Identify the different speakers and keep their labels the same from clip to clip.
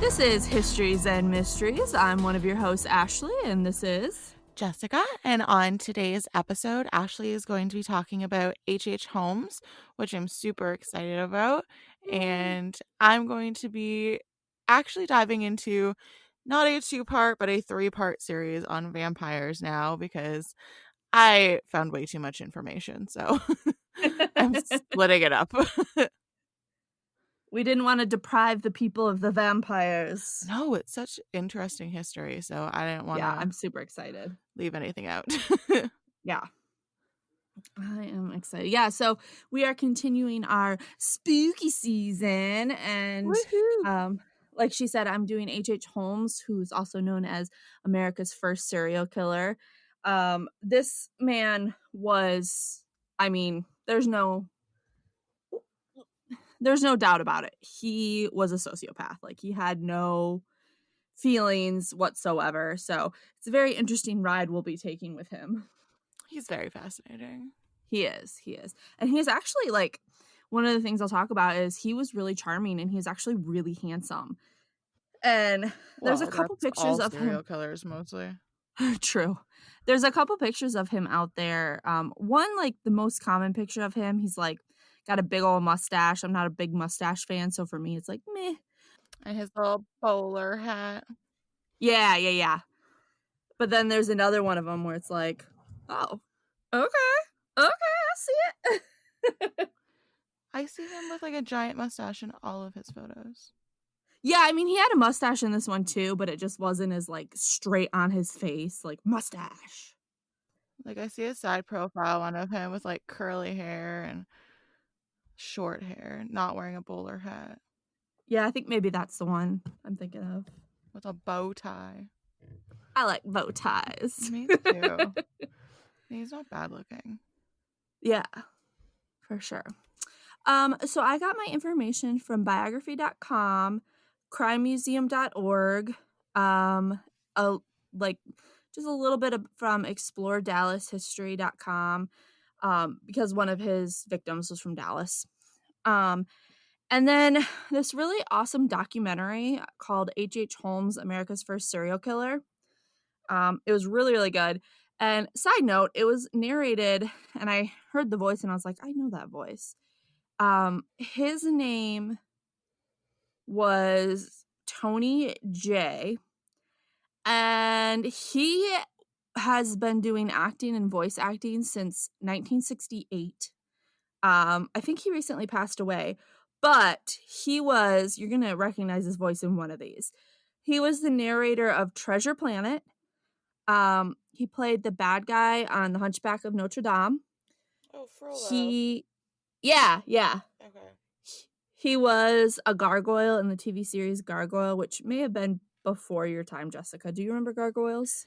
Speaker 1: This is Histories and Mysteries. I'm one of your hosts, Ashley, and this is
Speaker 2: Jessica, and on today's episode, Ashley is going to be talking about H.H. Holmes, which I'm super excited about, and I'm going to be actually diving into not a two-part, but a three-part series on vampires now because I found way too much information, so I'm splitting it up.
Speaker 1: We didn't want to deprive the people of the vampires.
Speaker 2: No, it's such interesting history, so I didn't want
Speaker 1: Yeah,
Speaker 2: to
Speaker 1: I'm super excited.
Speaker 2: leave anything out.
Speaker 1: Yeah, I am excited. Yeah, so we are continuing our spooky season, and
Speaker 2: Woohoo!
Speaker 1: like she said, I'm doing H.H. Holmes, who's also known as America's first serial killer. This man was, I mean, there's no doubt about it. He was a sociopath. Like, he had no feelings whatsoever. So it's a very interesting ride we'll be taking with him.
Speaker 2: He's very fascinating.
Speaker 1: He is. And he's actually, like, one of the things I'll talk about is he was really charming and he's actually really handsome. And there's a couple
Speaker 2: That's all
Speaker 1: pictures of
Speaker 2: serial
Speaker 1: him.
Speaker 2: killers mostly.
Speaker 1: True. There's a couple pictures of him out there. One, like, the most common picture of him, he's like got a big old mustache. I'm not a big mustache fan, so for me it's like meh.
Speaker 2: And his little bowler hat.
Speaker 1: Yeah. But then there's another one of them where it's like, oh, okay, I see it.
Speaker 2: I see him with like a giant mustache in all of his photos.
Speaker 1: Yeah, I mean, he had a mustache in this one too, but it just wasn't as like straight on his face, like mustache.
Speaker 2: Like I see a side profile one of him with like curly hair and short hair, not wearing a bowler hat.
Speaker 1: Yeah, I think maybe that's the one I'm thinking of.
Speaker 2: With a bow tie.
Speaker 1: I like bow ties.
Speaker 2: Me too. He's not bad looking.
Speaker 1: Yeah, for sure. So I got my information from biography.com, crimemuseum.org, like just a little bit from exploredallashistory.com, because one of his victims was from Dallas. And then this really awesome documentary called H.H. Holmes, America's First Serial Killer. It was really, really good. And side note, it was narrated, and I heard the voice, and I was like, I know that voice. His name was Tony J, and he has been doing acting and voice acting since 1968. I think he recently passed away, but you're going to recognize his voice in one of these. He was the narrator of Treasure Planet. He played the bad guy on The Hunchback of Notre Dame.
Speaker 2: Oh, Frollo.
Speaker 1: Yeah.
Speaker 2: Okay.
Speaker 1: He was a gargoyle in the TV series Gargoyle, which may have been before your time, Jessica. Do you remember Gargoyles?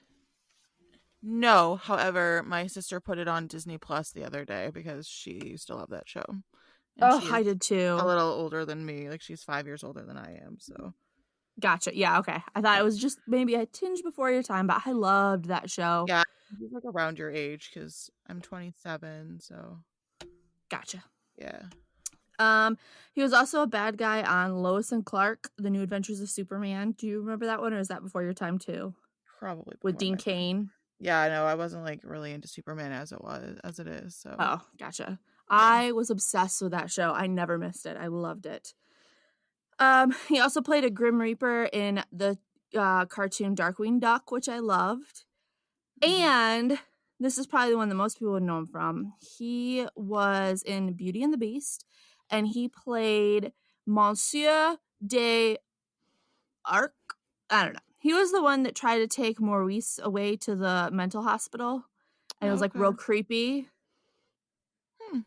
Speaker 2: No, however, my sister put it on Disney Plus the other day because she used to love that show. And
Speaker 1: I did too.
Speaker 2: a little older than me. Like she's 5 years older than I am, so.
Speaker 1: Gotcha. Yeah, okay. I thought it was just maybe a tinge before your time, but I loved that show.
Speaker 2: Yeah, he's like around your age because I'm 27, so.
Speaker 1: Gotcha.
Speaker 2: Yeah.
Speaker 1: He was also a bad guy on Lois and Clark, The New Adventures of Superman. Do you remember that one, or is that before your time too?
Speaker 2: Probably
Speaker 1: With Dean Cain.
Speaker 2: Yeah, I know. I wasn't like really into Superman as it is. So.
Speaker 1: Oh, gotcha. Yeah. I was obsessed with that show. I never missed it. I loved it. He also played a Grim Reaper in the cartoon Darkwing Duck, which I loved. Mm-hmm. And this is probably the one that most people would know him from. He was in Beauty and the Beast, and he played Monsieur de Arc. I don't know. He was the one that tried to take Maurice away to the mental hospital, and it was like real creepy.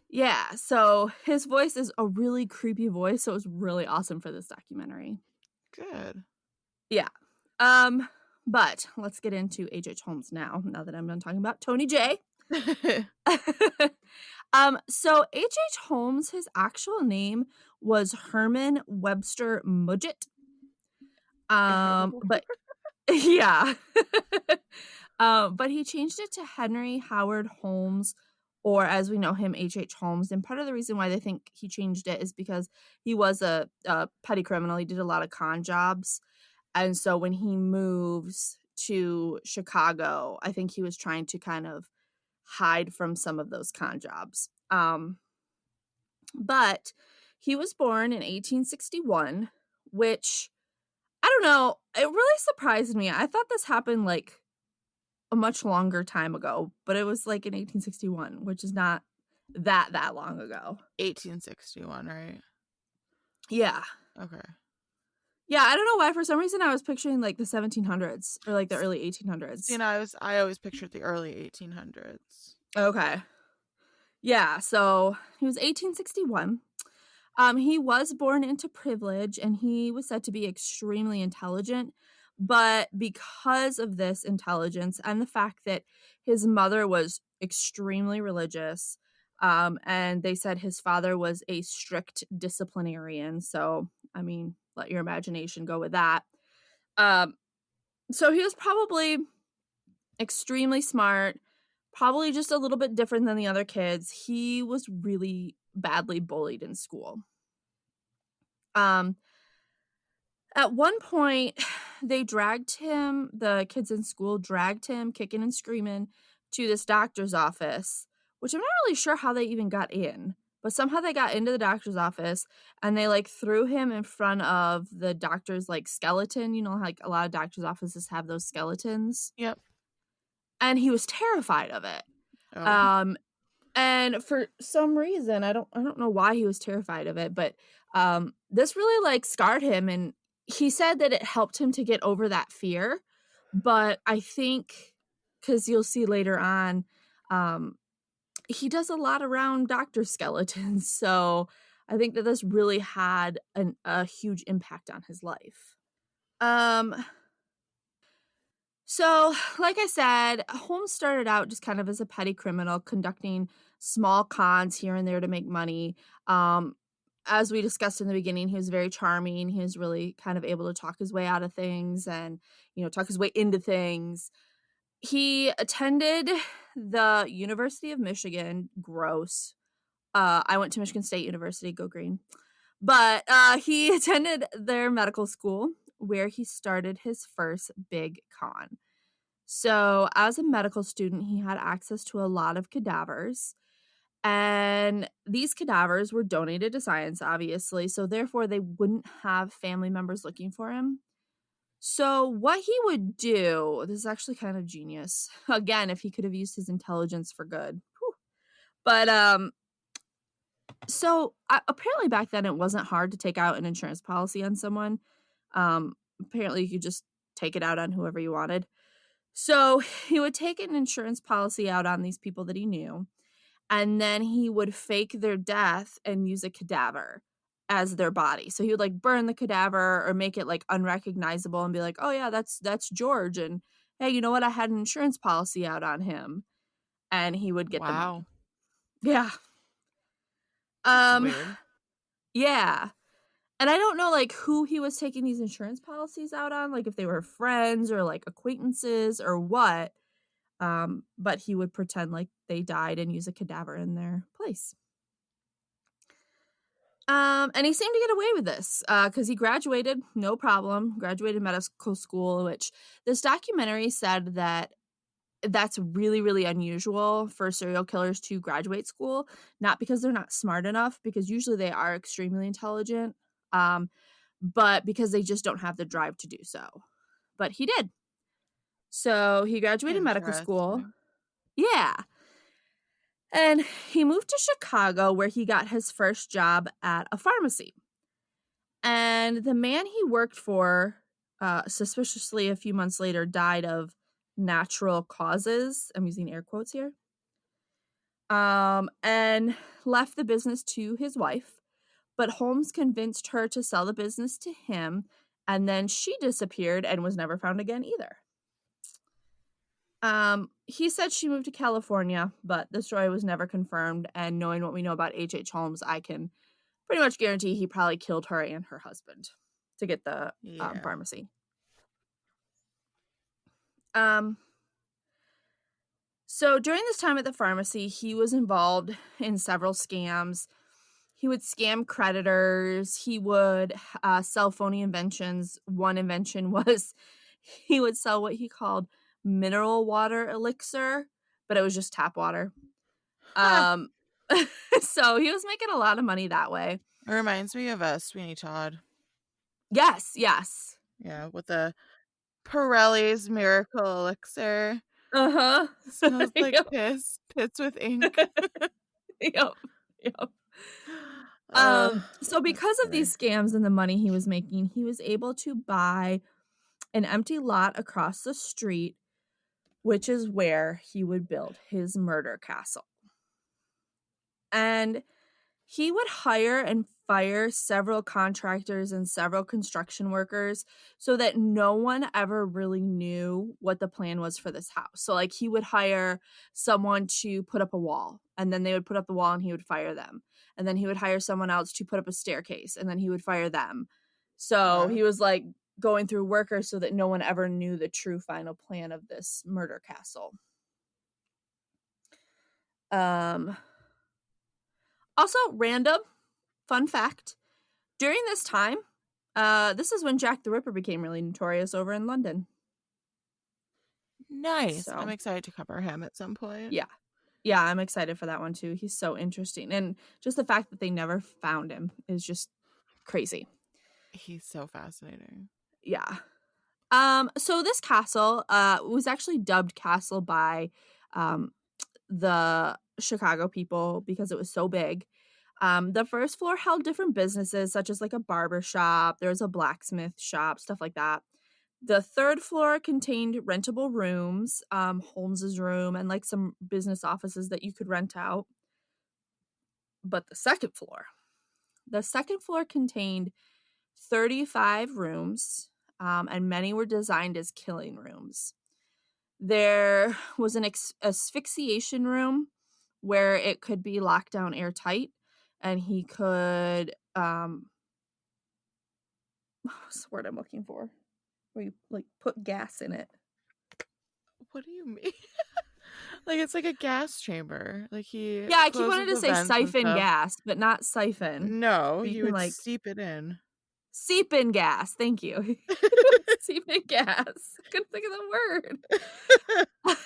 Speaker 1: Yeah, so his voice is a really creepy voice, so it was really awesome for this documentary.
Speaker 2: Good.
Speaker 1: Yeah. But let's get into H.H. Holmes now that I'm done talking about Tony J. So H.H. Holmes, his actual name was Herman Webster Mudgett. But yeah. But he changed it to Henry Howard Holmes or as we know him, H.H. Holmes. And part of the reason why they think he changed it is because he was a petty criminal. He did a lot of con jobs. And so when he moves to Chicago, I think he was trying to kind of hide from some of those con jobs. But he was born in 1861, which I don't know, it really surprised me. I thought this happened like a much longer time ago, but it was like in 1861, which is not that long ago.
Speaker 2: 1861, right?
Speaker 1: Yeah.
Speaker 2: Okay.
Speaker 1: Yeah, I don't know why for some reason I was picturing like the 1700s or like the early
Speaker 2: You
Speaker 1: 1800s.
Speaker 2: know, I always pictured the early 1800s.
Speaker 1: Okay. Yeah, so he was 1861. He was born into privilege and he was said to be extremely intelligent, but because of this intelligence and the fact that his mother was extremely religious, and they said his father was a strict disciplinarian. So, I mean, let your imagination go with that. Um, so he was probably extremely smart, probably just a little bit different than the other kids. He was really badly bullied in school. Um, At one point, the kids in school dragged him kicking and screaming to this doctor's office, which I'm not really sure how they even got in, but somehow they got into the doctor's office and they like threw him in front of the doctor's like skeleton. You know, like a lot of doctor's offices have those skeletons.
Speaker 2: Yep.
Speaker 1: And he was terrified of it.
Speaker 2: Oh.
Speaker 1: Um, and for some reason, I don't know why he was terrified of it, but, this really, like, scarred him, and he said that it helped him to get over that fear, but I think, because 'cause you'll see later on, um, he does a lot around doctor skeletons, so I think that this really had a huge impact on his life. Um So, like I said, Holmes started out just kind of as a petty criminal, conducting small cons here and there to make money. Um, as we discussed in the beginning, he was very charming. He was really kind of able to talk his way out of things and, talk his way into things. He attended the University of Michigan. Gross. I went to Michigan State University. Go Green. But he attended their medical school where he started his first big con. So, as a medical student, he had access to a lot of cadavers, and these cadavers were donated to science, obviously, so therefore they wouldn't have family members looking for him. So, what he would do, this is actually kind of genius. Again, if he could have used his intelligence for good. Whew. But apparently back then it wasn't hard to take out an insurance policy on someone. Apparently you could just take it out on whoever you wanted. So he would take an insurance policy out on these people that he knew, and then he would fake their death and use a cadaver as their body. So he would like burn the cadaver or make it like unrecognizable and be like, "Oh yeah, that's George." And hey, you know what? I had an insurance policy out on him, and he would get the money.
Speaker 2: Wow.
Speaker 1: Yeah.
Speaker 2: That's
Speaker 1: Um.
Speaker 2: weird.
Speaker 1: Yeah. And I don't know like who he was taking these insurance policies out on, like if they were friends or like acquaintances or what. But he would pretend like they died and use a cadaver in their place. And he seemed to get away with this because he graduated, no problem, graduated medical school, which this documentary said that that's really, really unusual for serial killers to graduate school, not because they're not smart enough, because usually they are extremely intelligent, um, but because they just don't have the drive to do so. But he did. So he graduated medical school.
Speaker 2: Interesting.
Speaker 1: Yeah. And he moved to Chicago where he got his first job at a pharmacy. And the man he worked for, suspiciously a few months later, died of natural causes. I'm using air quotes here. And left the business to his wife. But Holmes convinced her to sell the business to him. And then she disappeared and was never found again either. He said she moved to California, but the story was never confirmed. And knowing what we know about H.H. Holmes, I can pretty much guarantee he probably killed her and her husband to get the
Speaker 2: Yeah.
Speaker 1: pharmacy. Um, So during this time at the pharmacy, he was involved in several scams. He would scam creditors. He would sell phony inventions. One invention was he would sell what he called mineral water elixir, but it was just tap water.
Speaker 2: Ha!
Speaker 1: Um, so he was making a lot of money that way.
Speaker 2: It reminds me of, Sweeney Todd.
Speaker 1: Yes, yes.
Speaker 2: Yeah, with the Pirelli's Miracle Elixir.
Speaker 1: Uh-huh.
Speaker 2: Smells like
Speaker 1: Yep.
Speaker 2: piss. Pits with ink.
Speaker 1: Yep. Yep. So
Speaker 2: That's
Speaker 1: because of
Speaker 2: funny.
Speaker 1: these scams and the money he was making, he was able to buy an empty lot across the street, which is where he would build his murder castle. And he would hire and fire several contractors and several construction workers so that no one ever really knew what the plan was for this house. So, like, he would hire someone to put up a wall, and then they would put up the wall and he would fire them. And then he would hire someone else to put up a staircase, and then he would fire them. So,
Speaker 2: Yeah.
Speaker 1: he was like going through workers so that no one ever knew the true final plan of this murder castle. Um, Also, random fun fact. During this time, this is when Jack the Ripper became really notorious over in London.
Speaker 2: Nice. I'm
Speaker 1: So,
Speaker 2: excited to cover him at some point.
Speaker 1: yeah. Yeah, I'm excited for that one too. He's so interesting. And just the fact that they never found him is just crazy.
Speaker 2: He's so fascinating.
Speaker 1: Yeah. So this castle was actually dubbed castle by um the Chicago people because it was so big. The first floor held different businesses, such as like a barber shop, there was a blacksmith shop, stuff like that. The third floor contained rentable rooms, Holmes's room, and like some business offices that you could rent out. But the second floor contained 35 rooms, and many were designed as killing rooms. There was an asphyxiation room where it could be locked down airtight, and he could what's the word I'm looking for? Where you like put gas in it.
Speaker 2: What do you mean? Like, it's like a gas chamber. Like, he
Speaker 1: Yeah, I keep
Speaker 2: closes
Speaker 1: wanting to
Speaker 2: the
Speaker 1: say
Speaker 2: vents and
Speaker 1: siphon
Speaker 2: stuff.
Speaker 1: gas, but not siphon.
Speaker 2: No,
Speaker 1: But you
Speaker 2: he
Speaker 1: can
Speaker 2: would
Speaker 1: like
Speaker 2: seep it in.
Speaker 1: seep in gas. Thank you. Seep in gas. I couldn't think of the word.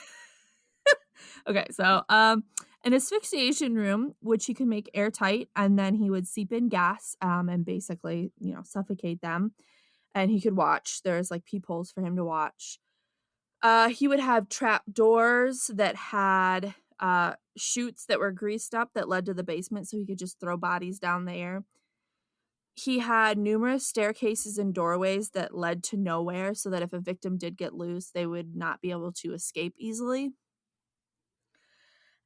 Speaker 1: Okay, so an asphyxiation room, which he could make airtight, and then he would seep in gas and basically, suffocate them. And he could watch. There's like peepholes for him to watch. He would have trap doors that had chutes that were greased up that led to the basement, so he could just throw bodies down there. He had numerous staircases and doorways that led to nowhere, so that if a victim did get loose, they would not be able to escape easily.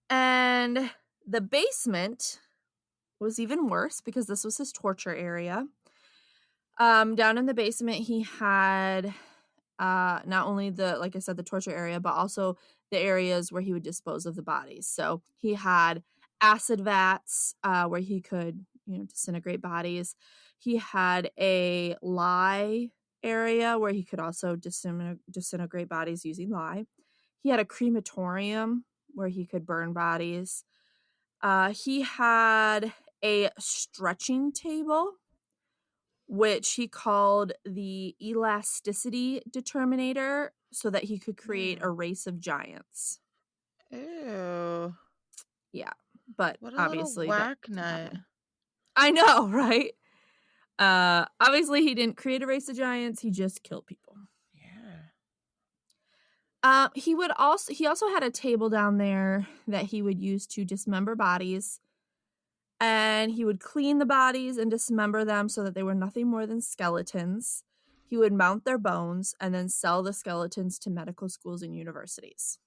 Speaker 1: And the basement was even worse because this was his torture area. Down in the basement, he had not only like I said, the torture area, but also the areas where he would dispose of the bodies. So he had acid vats where he could, disintegrate bodies. He had a lye area where he could also disintegrate bodies using lye. He had a crematorium where he could burn bodies. He had a stretching table, which he called the elasticity determinator, so that he could create a
Speaker 2: Ew.
Speaker 1: race of giants.
Speaker 2: Ew.
Speaker 1: Yeah, but
Speaker 2: What a little
Speaker 1: obviously that
Speaker 2: whack
Speaker 1: didn't
Speaker 2: nut.
Speaker 1: happen. I know, right? Obviously he didn't create a race of giants, he just killed people.
Speaker 2: Yeah.
Speaker 1: He also had a table down there that he would use to dismember bodies, and he would clean the bodies and dismember them so that they were nothing more than skeletons. He would mount their bones and then sell the skeletons to medical schools and universities.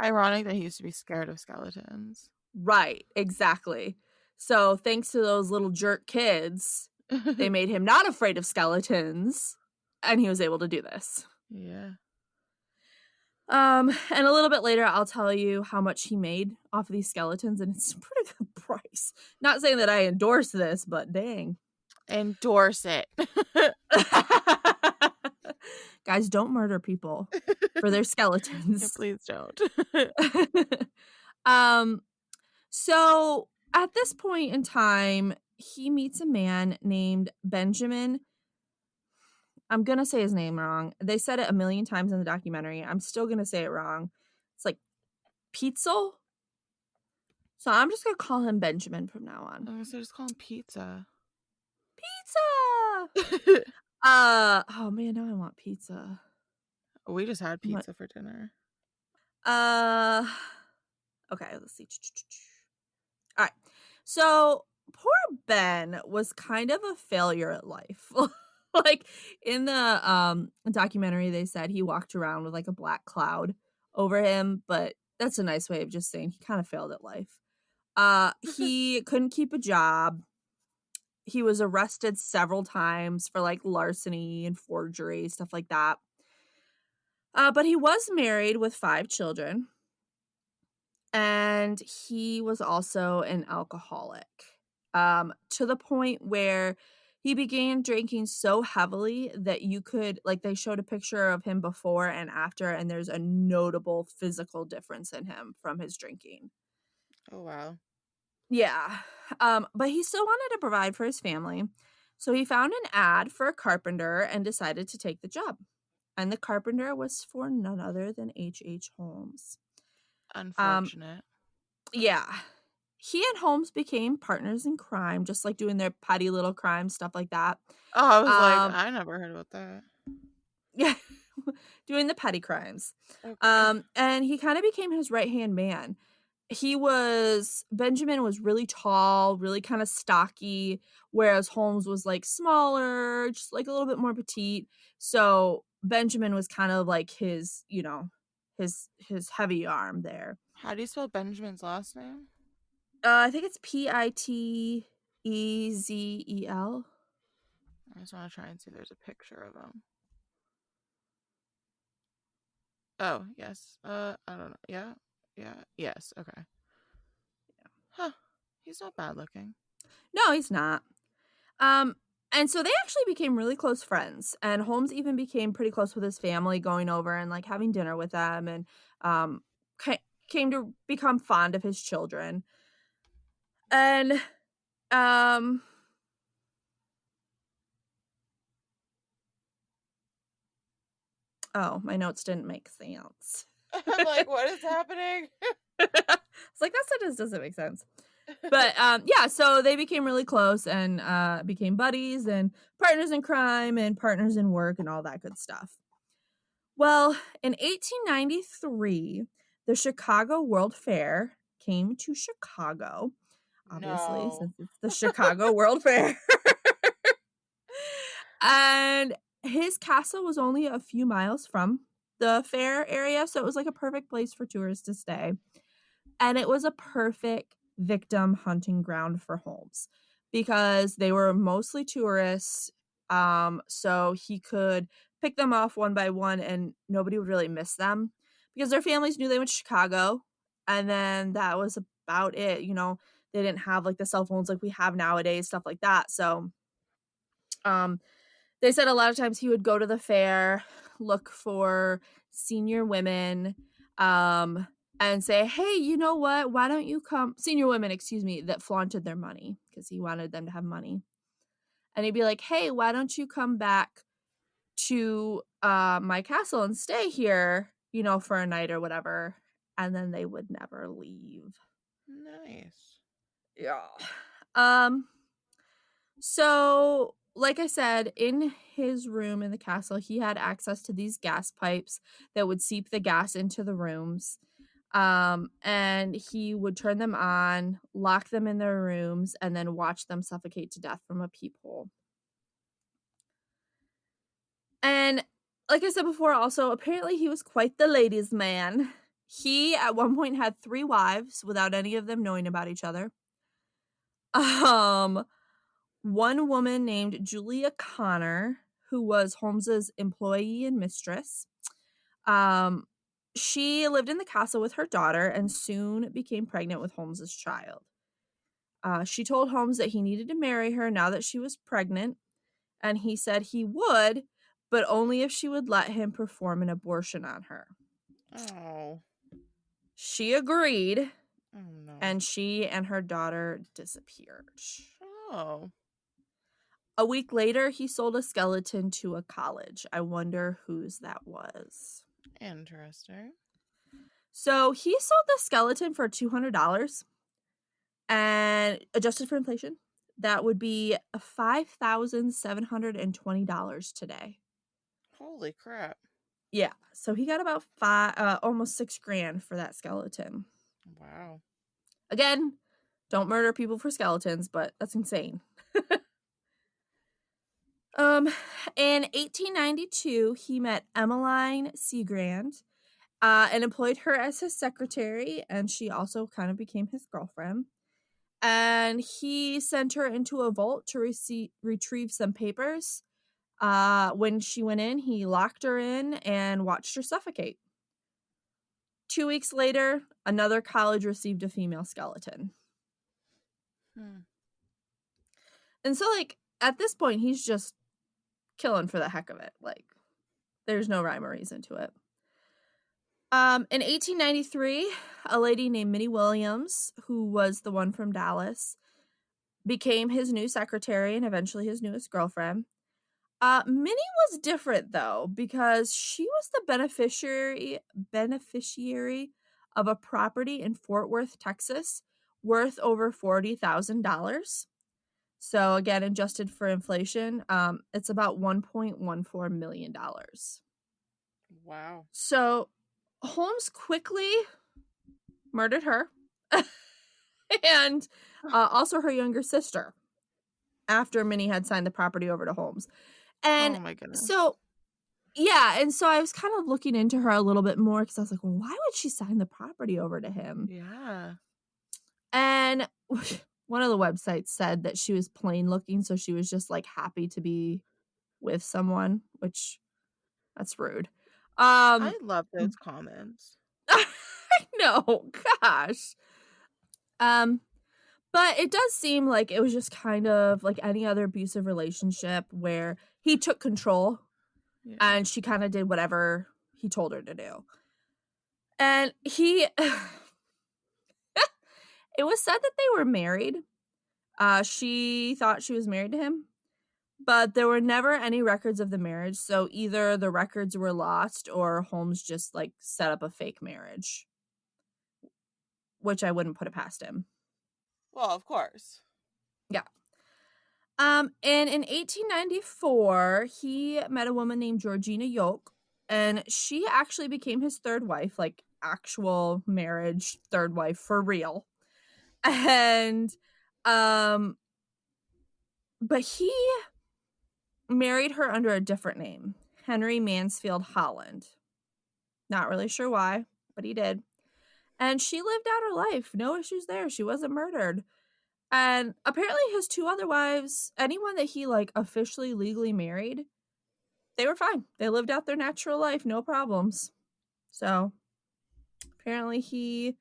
Speaker 2: Ironic that he used to be scared of skeletons.
Speaker 1: Right, exactly. So thanks to those little jerk kids, they made him not afraid of skeletons, and he was able to do this.
Speaker 2: Yeah.
Speaker 1: And a little bit later, I'll tell you how much he made off of these skeletons, and it's a pretty good price. Not saying that I endorse this, but dang.
Speaker 2: Endorse it.
Speaker 1: Guys, don't murder people. for their
Speaker 2: Yeah,
Speaker 1: skeletons.
Speaker 2: please don't.
Speaker 1: um, so at this point in time, he meets a man named Benjamin. I'm gonna say his name wrong. They said it a million times in the documentary. I'm still gonna say it wrong. It's like Peetzel. So I'm just gonna call him Benjamin from now on.
Speaker 2: I was gonna just call him pizza.
Speaker 1: Pizza. Oh man, now I want pizza.
Speaker 2: We just had
Speaker 1: What?
Speaker 2: pizza for dinner.
Speaker 1: Uh, okay, let's see. All right. So poor Ben was kind of a failure at life. Like in the documentary, they said he walked around with like a black cloud over him, but that's a nice way of just saying he kind of failed at life. He couldn't keep a job. He was arrested several times for like larceny and forgery, stuff like that. But he was married with 5 children, and he was also an alcoholic, to the point where he began drinking so heavily that you could like, they showed a picture of him before and after, and there's a notable physical difference in him from his drinking.
Speaker 2: Oh wow.
Speaker 1: Yeah. But he still wanted to provide for his family. So he found an ad for a carpenter and decided to take the job. And the carpenter was for none other than H. Holmes. Um,
Speaker 2: Unfortunate.
Speaker 1: yeah. He and Holmes became partners in crime, just like doing their petty little crimes, stuff like that.
Speaker 2: Oh, I was like,
Speaker 1: Um,
Speaker 2: I never heard about that.
Speaker 1: yeah, doing the petty crimes.
Speaker 2: Okay.
Speaker 1: And he kind of became his right-hand man. Benjamin was really tall, really kind of stocky, whereas Holmes was like smaller, just like a little bit more petite. So Benjamin was kind of like his heavy arm there.
Speaker 2: How do you spell Benjamin's last name?
Speaker 1: I think it's Pitzel.
Speaker 2: I just want to try and see if there's a picture of him. Oh, yes. I don't know. Yeah. Yeah. Yes. Okay. Huh. He's not bad looking.
Speaker 1: No, he's not. Um, and so they actually became really close friends, and Holmes even became pretty close with his family, going over and like having dinner with them, and um, came to become fond of his children. And um, oh, my notes didn't make sense.
Speaker 2: I'm like, what is happening?
Speaker 1: It's like that sentence doesn't make sense. But yeah, so they became really close and became buddies and partners in crime and partners in work and all that good stuff. Well, in 1893, the Chicago World Fair came to Chicago, obviously,
Speaker 2: No.
Speaker 1: since it's the Chicago World Fair. And his castle was only a few miles from the fair area, so it was like a perfect place for tourists to stay. And it was a perfect victim hunting ground for Holmes because they were mostly tourists. So he could pick them off one by one and nobody would really miss them because their families knew they went to Chicago. And then that was about it. They didn't have like the cell phones like we have nowadays, stuff like that. So, um, they said a lot of times he would go to the fair, look for senior women, and say, "Hey, you know what? Why don't you come?" Senior women, excuse me, that flaunted their money because he wanted them to have money. And he'd be like, "Hey, why don't you come back to my castle and stay here, for a night or whatever?" And then they would never leave.
Speaker 2: Nice.
Speaker 1: Yeah. Um. So, like I said, in his room in the castle, he had access to these gas pipes that would seep the gas into the rooms. And he would turn them on, lock them in their rooms, and then watch them suffocate to death from a peephole. And like I said before, also, apparently he was quite the ladies' man. He at one point had 3 wives without any of them knowing about each other. Um, One woman named Julia Connor, who was Holmes's employee and mistress. Um, she lived in the castle with her daughter and soon became pregnant with Holmes's child. She told Holmes that he needed to marry her now that she was pregnant, and he said he would, but only if she would let him perform an abortion on her.
Speaker 2: Oh.
Speaker 1: She agreed,
Speaker 2: Oh, no.
Speaker 1: and she and her daughter disappeared.
Speaker 2: Oh.
Speaker 1: A week later, he sold a skeleton to a college. I wonder whose that was.
Speaker 2: Interesting.
Speaker 1: So he sold the skeleton for $200, and adjusted for inflation, that would be $5,720 today.
Speaker 2: Holy crap.
Speaker 1: Yeah, so he got about almost $6,000 for that skeleton.
Speaker 2: Wow.
Speaker 1: Again, don't murder people for skeletons, but that's insane. In 1892, he met Emmeline Seagrand, and employed her as his secretary, and she also kind of became his girlfriend. And he sent her into a vault to retrieve some papers. When she went in, he locked her in and watched her suffocate. 2 weeks later, another college received a female skeleton. And so, like, at this point, he's just killing for the heck of it. Like, there's no rhyme or reason to it. In 1893, a lady named Minnie Williams, who was the one from Dallas, became his new secretary and eventually his newest girlfriend. Minnie was different, though, because she was the beneficiary of a property in Fort Worth, Texas, worth over $40,000. So again, adjusted for inflation, it's about $1.14 million.
Speaker 2: Wow.
Speaker 1: So Holmes quickly murdered her and also her younger sister after Minnie had signed the property over to Holmes. And
Speaker 2: Oh my goodness.
Speaker 1: so, yeah, and so I was kind of looking into her a little bit more because I was like, well, why would she sign the property over to him?
Speaker 2: Yeah.
Speaker 1: And one of the websites said that she was plain looking, so she was just like happy to be with someone, which that's rude.
Speaker 2: I love those comments.
Speaker 1: I know, gosh. But it does seem like it was just kind of like any other abusive relationship where he took control
Speaker 2: Yeah.
Speaker 1: and she kind of did whatever he told her to do. And it was said that they were married. She thought she was married to him, but there were never any records of the marriage. So either the records were lost or Holmes just like set up a fake marriage, which I wouldn't put it past him.
Speaker 2: Well, of course.
Speaker 1: Yeah. And in 1894, he met a woman named Georgina Yoke, and she actually became his third wife, like actual marriage, third wife for real. And, but he married her under a different name, Henry Mansfield Holland. Not really sure why, but he did. And she lived out her life. No issues there. She wasn't murdered. And apparently his two other wives, anyone that he like officially legally married, they were fine. They lived out their natural life, no problems. So apparently he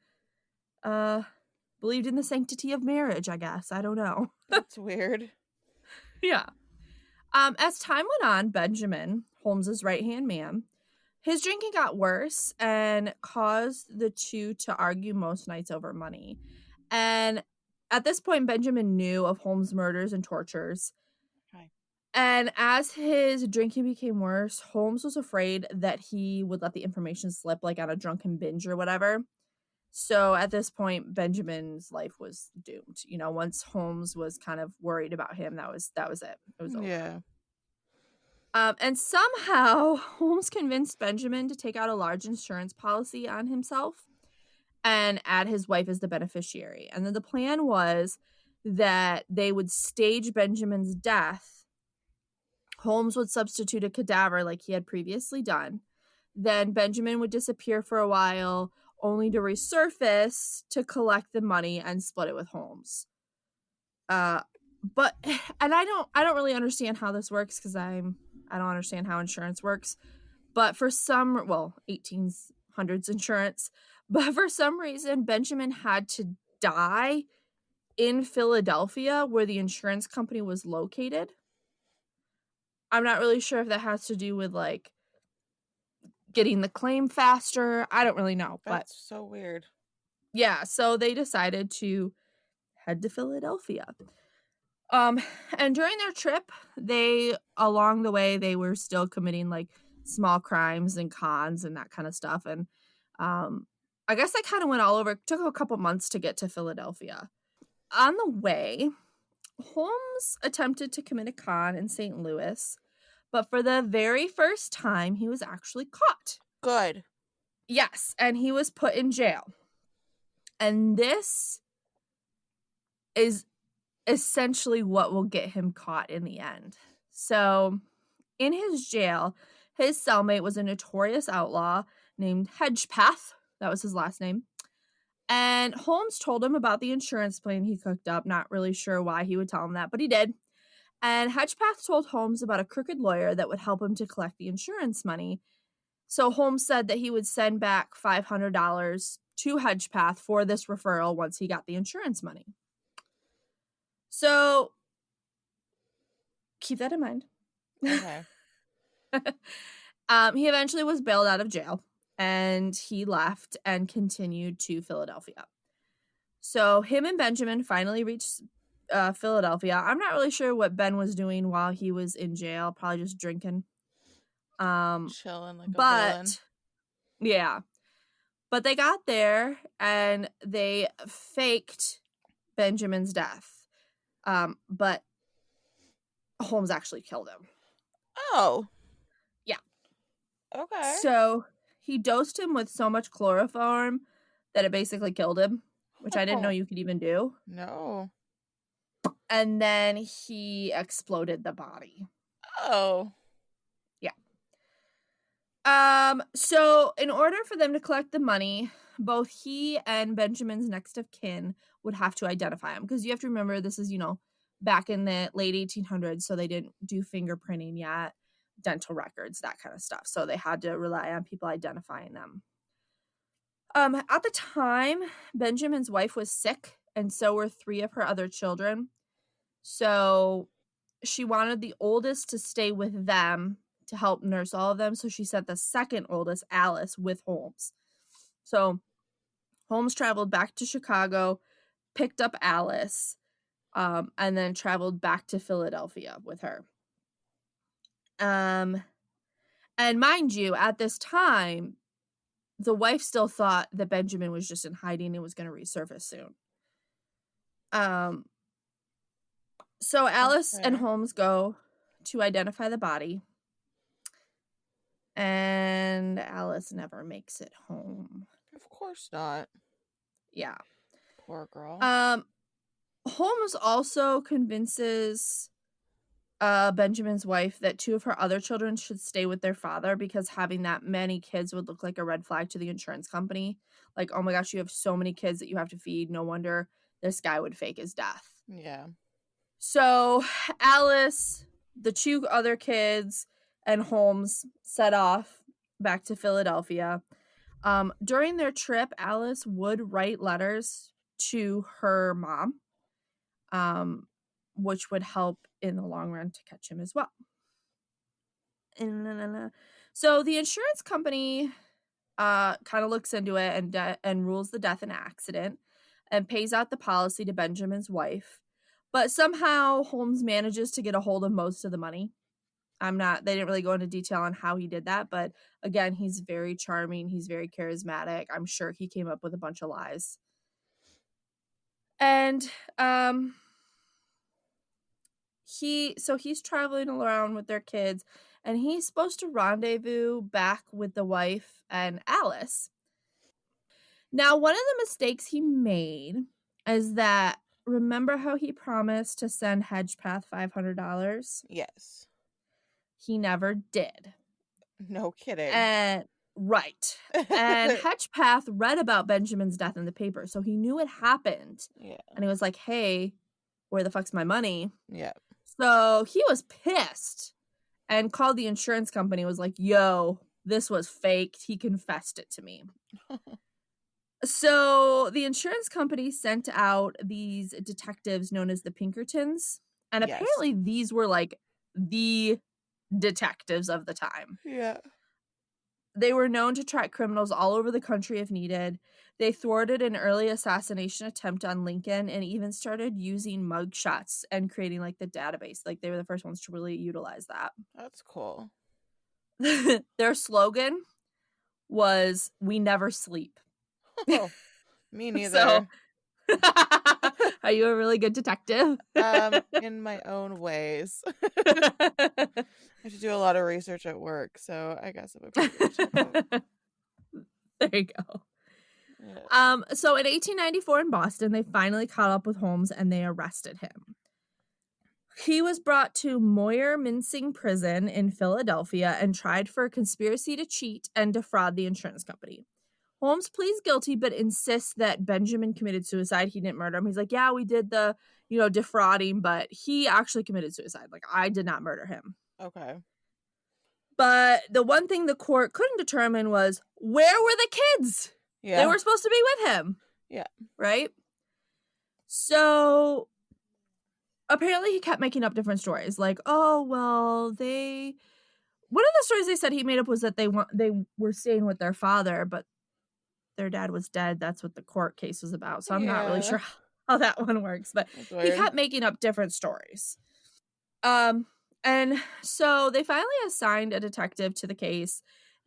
Speaker 1: believed in the sanctity of marriage, I guess. I don't know.
Speaker 2: That's weird.
Speaker 1: Yeah. As time went on, Benjamin, Holmes's right-hand man, his drinking got worse and caused the two to argue most nights over money. And at this point, Benjamin knew of Holmes' murders and tortures.
Speaker 2: Okay.
Speaker 1: And as his drinking became worse, Holmes was afraid that he would let the information slip, like on a drunken binge or whatever. So at this point, Benjamin's life was doomed. You know, once Holmes was kind of worried about him, that was it. It was over.
Speaker 2: Yeah.
Speaker 1: And somehow Holmes convinced Benjamin to take out a large insurance policy on himself and add his wife as the beneficiary. And then the plan was that they would stage Benjamin's death. Holmes would substitute a cadaver like he had previously done. Then Benjamin would disappear for a while, only to resurface to collect the money and split it with Holmes. I don't really understand how this works because I don't understand how insurance works. But for 1800s insurance, but for some reason, Benjamin had to die in Philadelphia where the insurance company was located. I'm not really sure if that has to do with, like, getting the claim faster. I don't really know, but
Speaker 2: That's so weird.
Speaker 1: yeah, so they decided to head to Philadelphia. Um, and during their trip, along the way, they were still committing, like, small crimes and cons and that kinda stuff, and, um, I guess they kinda went all over. It took a couple months to get to Philadelphia. On the way, Holmes attempted to commit a con in St. Louis, but for the very first time, he was actually caught.
Speaker 2: Good.
Speaker 1: Yes, and he was put in jail. And this is essentially what will get him caught in the end. So, in his jail, his cellmate was a notorious outlaw named Hedgepath. That was his last name. And Holmes told him about the insurance plan he cooked up, not really sure why he would tell him that, but he did. And Hedgepath told Holmes about a crooked lawyer that would help him to collect the insurance money. So Holmes said that he would send back $500 to Hedgepath for this referral once he got the insurance money. So keep that in mind.
Speaker 2: Okay.
Speaker 1: He eventually was bailed out of jail and he left and continued to Philadelphia. So him and Benjamin finally reached Philadelphia. I'm not really sure what Ben was doing while he was in jail, probably just drinking.
Speaker 2: Chilling like a villain.
Speaker 1: But yeah, but they got there and they faked Benjamin's death. But Holmes actually killed him.
Speaker 2: Oh.
Speaker 1: Yeah.
Speaker 2: Okay.
Speaker 1: So he dosed him with so much chloroform that it basically killed him, which I didn't know you could even do.
Speaker 2: No.
Speaker 1: And then he exploded the body.
Speaker 2: Oh.
Speaker 1: Yeah. So in order for them to collect the money, both he and Benjamin's next of kin would have to identify him, because you have to remember this is, back in the late 1800s, so they didn't do fingerprinting yet, dental records, that kind of stuff. So they had to rely on people identifying them. At the time, Benjamin's wife was sick, and so were 3 of her other children. So she wanted the oldest to stay with them to help nurse all of them. So she sent the second oldest, Alice, with Holmes. So Holmes traveled back to Chicago, picked up Alice, and then traveled back to Philadelphia with her. And mind you, at this time, the wife still thought that Benjamin was just in hiding and was going to resurface soon. So Alice and Holmes go to identify the body. And Alice never makes it home.
Speaker 2: Of course not.
Speaker 1: Yeah.
Speaker 2: Poor girl.
Speaker 1: Holmes also convinces Benjamin's wife that 2 of her other children should stay with their father, because having that many kids would look like a red flag to the insurance company. Like, oh my gosh, you have so many kids that you have to feed. No wonder this guy would fake his death.
Speaker 2: Yeah.
Speaker 1: So Alice, the 2 other kids, and Holmes set off back to Philadelphia. During their trip, Alice would write letters to her mom, which would help in the long run to catch him as well. So the insurance company kind of looks into it and rules the death an accident and pays out the policy to Benjamin's wife. But somehow Holmes manages to get a hold of most of the money. They didn't really go into detail on how he did that, but again, he's very charming, he's very charismatic. I'm sure he came up with a bunch of lies. And he's traveling around with their kids, and he's supposed to rendezvous back with the wife and Alice. Now, one of the mistakes he made is that, remember how he promised to send Hedgepath $500?
Speaker 2: Yes.
Speaker 1: He never did.
Speaker 2: No kidding.
Speaker 1: Right. And Hedgepath read about Benjamin's death in the paper, so he knew it happened.
Speaker 2: Yeah.
Speaker 1: And he was like, hey, where the fuck's my money?
Speaker 2: Yeah.
Speaker 1: So he was pissed and called the insurance company, was like, yo, this was faked. He confessed it to me. So the insurance company sent out these detectives known as the Pinkertons. And apparently these were like the detectives of the time.
Speaker 2: Yeah.
Speaker 1: They were known to track criminals all over the country if needed. They thwarted an early assassination attempt on Lincoln and even started using mugshots and creating like the database. Like they were the first ones to really utilize that.
Speaker 2: That's cool.
Speaker 1: Their slogan was "We never sleep."
Speaker 2: Oh, me
Speaker 1: So,
Speaker 2: neither.
Speaker 1: are you a really good detective?
Speaker 2: In my own ways. I have to do a lot of research at work, so I guess I'm a pretty good detective.
Speaker 1: There you go.
Speaker 2: Yeah.
Speaker 1: So in 1894 in Boston, they finally caught up with Holmes and they arrested him. He was brought to Moyer Mincing Prison in Philadelphia and tried for a conspiracy to cheat and defraud the insurance company. Holmes pleads guilty but insists that Benjamin committed suicide. He didn't murder him. He's like, yeah, we did the, defrauding, but he actually committed suicide. Like, I did not murder him.
Speaker 2: Okay.
Speaker 1: But the one thing the court couldn't determine was, where were the kids?
Speaker 2: Yeah.
Speaker 1: They were supposed to be with him.
Speaker 2: Yeah.
Speaker 1: Right? So apparently he kept making up different stories. Like, oh, well, one of the stories they said he made up was that they were staying with their father, but their dad was dead. That's what the court case was about. So I'm not really
Speaker 2: Yeah.
Speaker 1: sure how that one works, but
Speaker 2: That's
Speaker 1: he
Speaker 2: weird.
Speaker 1: kept making up different stories. And so they finally assigned a detective to the case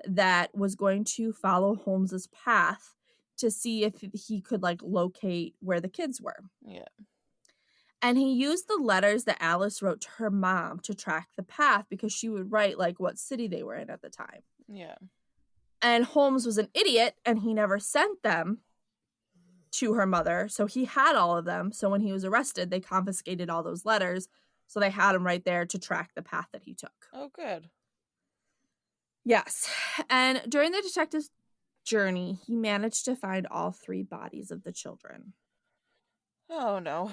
Speaker 1: that was going to follow Holmes's path to see if he could like locate where the kids were.
Speaker 2: Yeah.
Speaker 1: And he used the letters that Alice wrote to her mom to track the path because she would write like what city they were in at the time.
Speaker 2: Yeah.
Speaker 1: And Holmes was an idiot and he never sent them to her mother. So he had all of them. So when he was arrested, they confiscated all those letters. So they had him right there to track the path that he took.
Speaker 2: Oh, good.
Speaker 1: Yes. And during the detective's journey, he managed to find all 3 bodies of the children.
Speaker 2: Oh, no.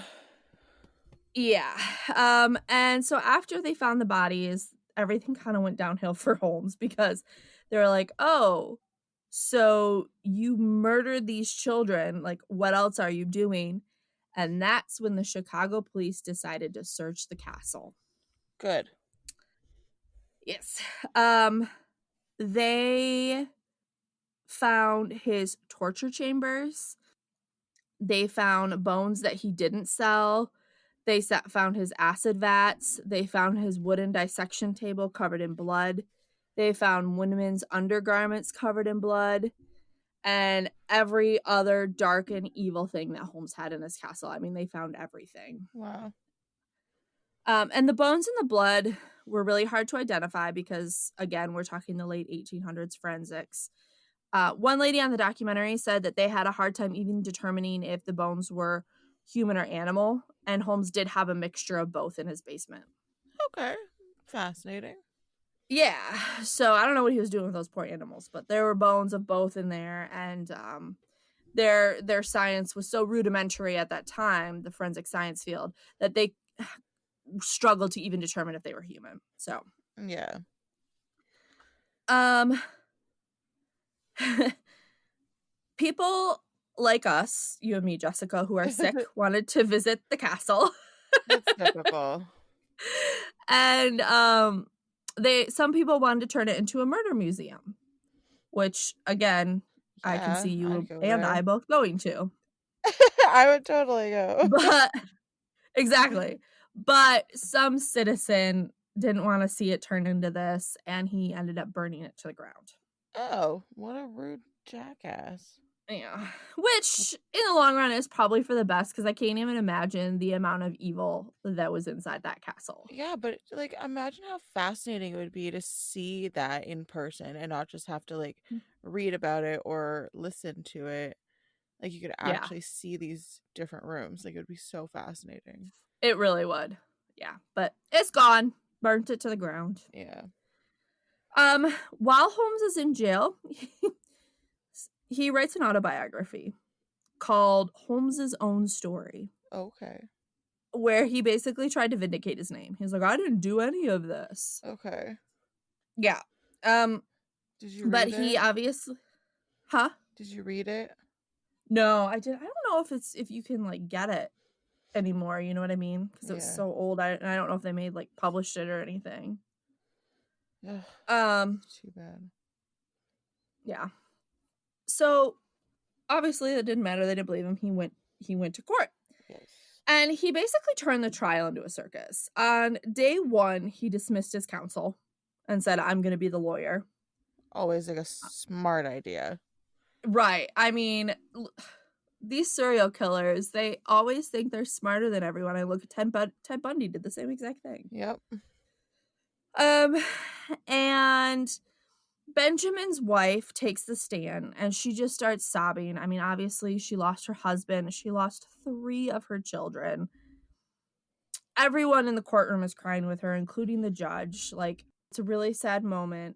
Speaker 1: Yeah. And so after they found the bodies, everything kind of went downhill for Holmes because they were like, oh, so you murdered these children. Like, what else are you doing? And that's when the Chicago police decided to search the castle.
Speaker 2: Good.
Speaker 1: Yes. They found his torture chambers. They found bones that he didn't sell. They found his acid vats. They found his wooden dissection table covered in blood. They found women's undergarments covered in blood. And every other dark and evil thing that Holmes had in his castle. I mean, they found everything.
Speaker 2: Wow.
Speaker 1: And the bones and the blood were really hard to identify because, again, we're talking the late 1800s forensics. One lady on the documentary said that they had a hard time even determining if the bones were human or animal, and Holmes did have a mixture of both in his basement.
Speaker 2: Okay. Fascinating.
Speaker 1: Yeah, so I don't know what he was doing with those poor animals, but there were bones of both in there, and their science was so rudimentary at that time, the forensic science field, that they struggled to even determine if they were human. So,
Speaker 2: Yeah.
Speaker 1: People like us, you and me, Jessica, who are sick, wanted to visit the castle.
Speaker 2: That's typical.
Speaker 1: And some people wanted to turn it into a murder museum, which again, I can see you
Speaker 2: I'd go
Speaker 1: and
Speaker 2: there.
Speaker 1: I both going to.
Speaker 2: I would totally go.
Speaker 1: But exactly. But some citizen didn't want to see it turn into this, and he ended up burning it to the ground.
Speaker 2: Oh, what a rude jackass.
Speaker 1: Yeah. Which, in the long run, is probably for the best because I can't even imagine the amount of evil that was inside that castle.
Speaker 2: Yeah, but like imagine how fascinating it would be to see that in person and not just have to like read about it or listen to it. Like you could
Speaker 1: Yeah,
Speaker 2: actually see these different rooms. Like it would be so fascinating.
Speaker 1: it really would. Yeah, but it's gone. Burnt it to the ground.
Speaker 2: Yeah.
Speaker 1: While Holmes is in jail, he writes an autobiography called Holmes's Own Story,
Speaker 2: Okay.
Speaker 1: where he basically tried to vindicate his name. He's like, I didn't do any of this.
Speaker 2: Okay.
Speaker 1: Yeah.
Speaker 2: Did you
Speaker 1: But
Speaker 2: read
Speaker 1: he
Speaker 2: it?
Speaker 1: obviously, huh?
Speaker 2: Did you read it?
Speaker 1: No, I did. I don't know if you can like get it anymore. You know what I mean? Because it was
Speaker 2: Yeah.
Speaker 1: so old. I don't know if they published it or anything.
Speaker 2: Ugh,
Speaker 1: Um,
Speaker 2: too bad.
Speaker 1: yeah. So obviously it didn't matter. They didn't believe him. He went to court.
Speaker 2: Yes.
Speaker 1: And he basically turned the trial into a circus. On day one, he dismissed his counsel and said, I'm going to be the lawyer.
Speaker 2: Always like a smart idea.
Speaker 1: Right. I mean, these serial killers, they always think they're smarter than everyone. I look at Ted Bundy did the same exact thing.
Speaker 2: Yep.
Speaker 1: Um, and Benjamin's wife takes the stand and she just starts sobbing. I mean, obviously, she lost her husband, she lost 3 of her children. Everyone in the courtroom is crying with her, including the judge. Like, it's a really sad moment,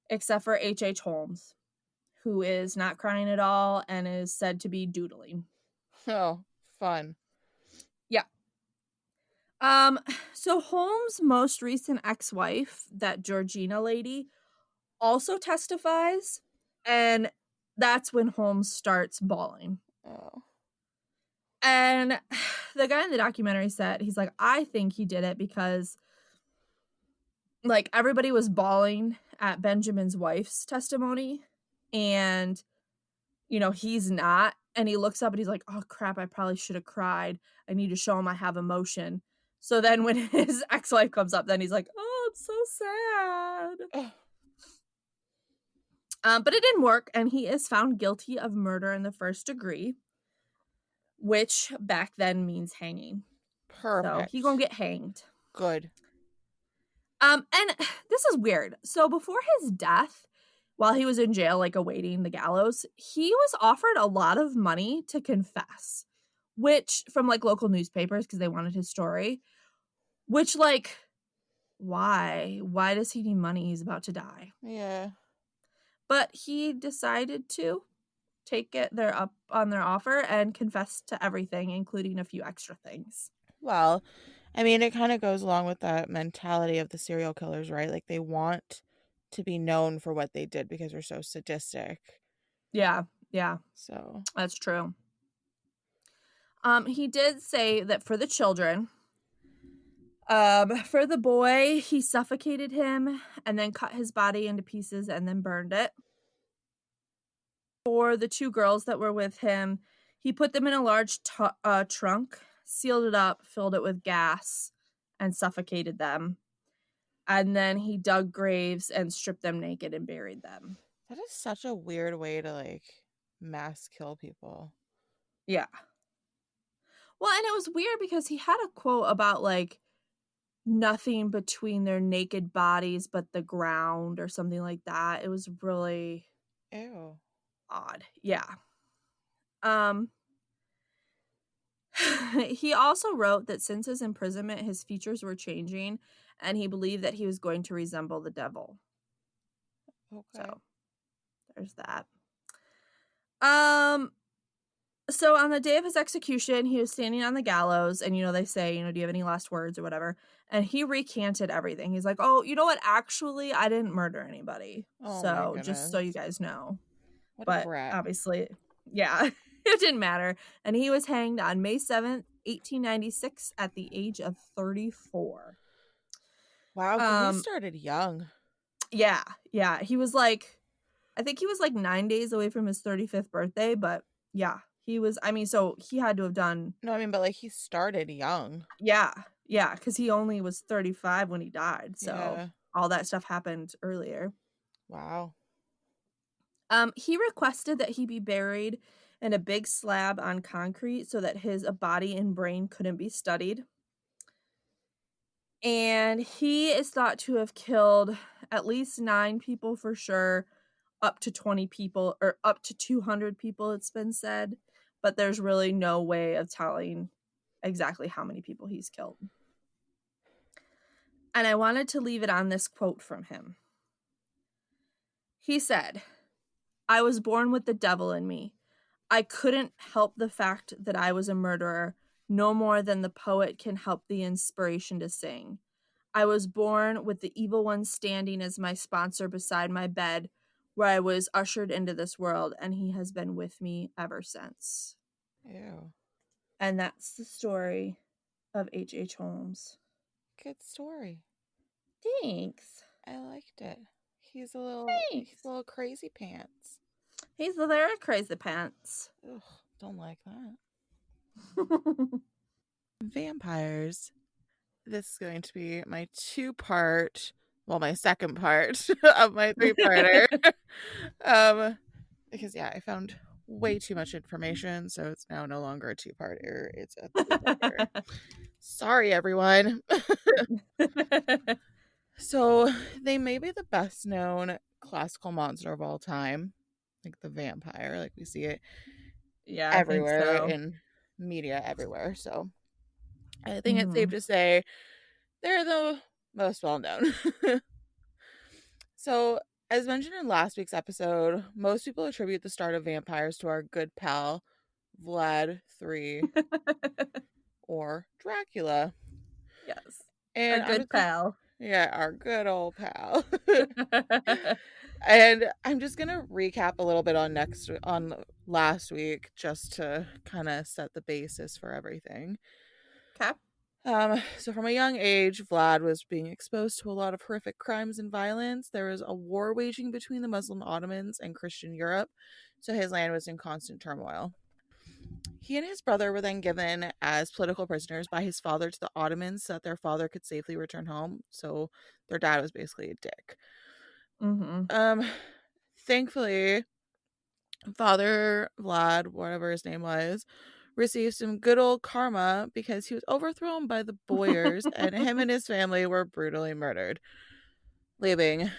Speaker 1: except for H.H. Holmes, who is not crying at all and is said to be doodling.
Speaker 2: Oh, fun.
Speaker 1: Yeah. Um, so Holmes' most recent ex-wife, that Georgina lady, also testifies, and that's when Holmes starts bawling.
Speaker 2: Oh.
Speaker 1: And the guy in the documentary said, he's like, I think he did it because like everybody was bawling at Benjamin's wife's testimony and he's not, and he looks up and he's like, oh crap, I probably should have cried. I need to show him I have emotion. So then when his ex-wife comes up, then he's like, oh, it's so sad.
Speaker 2: Ugh.
Speaker 1: But it didn't work, and he is found guilty of murder in the first degree, which back then means hanging. So he gonna
Speaker 2: Perfect.
Speaker 1: get hanged.
Speaker 2: Good.
Speaker 1: And this is weird. So before his death, while he was in jail, like awaiting the gallows, he was offered a lot of money to confess, which from like local newspapers because they wanted his story. Which like, why? Why does he need money? He's about to die.
Speaker 2: Yeah.
Speaker 1: But he decided to take it their up on their offer and confess to everything, including a few extra things.
Speaker 2: Well, I mean, it kind of goes along with that mentality of the serial killers, right? Like they want to be known for what they did because they're so sadistic.
Speaker 1: Yeah, yeah,
Speaker 2: So,
Speaker 1: that's true. He did say that for the children, for the boy, he suffocated him and then cut his body into pieces and then burned it. For the 2 girls that were with him, he put them in a large trunk, sealed it up, filled it with gas, and suffocated them. And then he dug graves and stripped them naked and buried them.
Speaker 2: that is such a weird way to like mass kill people.
Speaker 1: Yeah. Well, and it was weird because he had a quote about like nothing between their naked bodies but the ground or something like that. It was really
Speaker 2: Ew.
Speaker 1: odd. Yeah. Um he also wrote that since his imprisonment his features were changing and he believed that he was going to resemble the devil.
Speaker 2: Okay.
Speaker 1: So, there's that. Um So on the day of his execution, he was standing on the gallows and, they say, do you have any last words or whatever? And he recanted everything. He's like, oh, you know what? Actually, I didn't murder anybody.
Speaker 2: Oh my
Speaker 1: So just so you
Speaker 2: goodness.
Speaker 1: guys know.
Speaker 2: What a
Speaker 1: But
Speaker 2: brat.
Speaker 1: obviously, yeah, it didn't matter. And he was hanged on May 7th, 1896 at the age of 34.
Speaker 2: Wow, so he
Speaker 1: Um,
Speaker 2: started young.
Speaker 1: yeah, yeah. He was like, I think he was like 9 days away from his 35th birthday, but yeah, he was, I mean, so he had to have done.
Speaker 2: No, I mean, but like he started young.
Speaker 1: Yeah, yeah, because he only was 35 when he died, so
Speaker 2: Yeah.
Speaker 1: all that stuff happened earlier.
Speaker 2: Wow.
Speaker 1: He requested that he be buried in a big slab on concrete so that his body and brain couldn't be studied. And he is thought to have killed at least 9 people for sure, up to 20 people, or up to 200 people, it's been said, but there's really no way of telling exactly how many people he's killed. And I wanted to leave it on this quote from him. He said, I was born with the devil in me. I couldn't help the fact that I was a murderer, no more than the poet can help the inspiration to sing. I was born with the evil one standing as my sponsor beside my bed, where I was ushered into this world, and he has been with me ever since.
Speaker 2: Ew.
Speaker 1: And that's the story of H.H. Holmes.
Speaker 2: Good story.
Speaker 1: Thanks.
Speaker 2: I liked it. He's a
Speaker 1: Thanks.
Speaker 2: little crazy pants.
Speaker 1: He's the very crazy pants.
Speaker 2: Ugh, don't like that. Vampires. This is going to be my my second part of my three-parter. um, because yeah, I found way too much information, so it's now no longer a two-parter, it's a three-parter. Sorry, everyone. So they may be the best known classical monster of all time, like the vampire, like we see it
Speaker 1: Yeah, I think
Speaker 2: everywhere
Speaker 1: so.
Speaker 2: in media everywhere. So I think it's safe
Speaker 1: Mhm.
Speaker 2: to say they're the most well known. So, as mentioned in last week's episode, most people attribute the start of vampires to our good pal, Vlad III, or Dracula.
Speaker 1: Yes. Our
Speaker 2: And I'm
Speaker 1: good
Speaker 2: just gonna,
Speaker 1: pal.
Speaker 2: yeah, our good old pal. And I'm just gonna recap a little bit on last week just to kind of set the basis for everything.
Speaker 1: Okay.
Speaker 2: So from a young age, Vlad was being exposed to a lot of horrific crimes and violence. There was a war waging between the Muslim Ottomans and Christian Europe, so his land was in constant turmoil. He and his brother were then given as political prisoners by his father to the Ottomans so that their father could safely return home. So their dad was basically a dick.
Speaker 1: Mhm.
Speaker 2: Um, Thankfully, Father Vlad, whatever his name was, received some good old karma because he was overthrown by the Boyars and him and his family were brutally murdered, leaving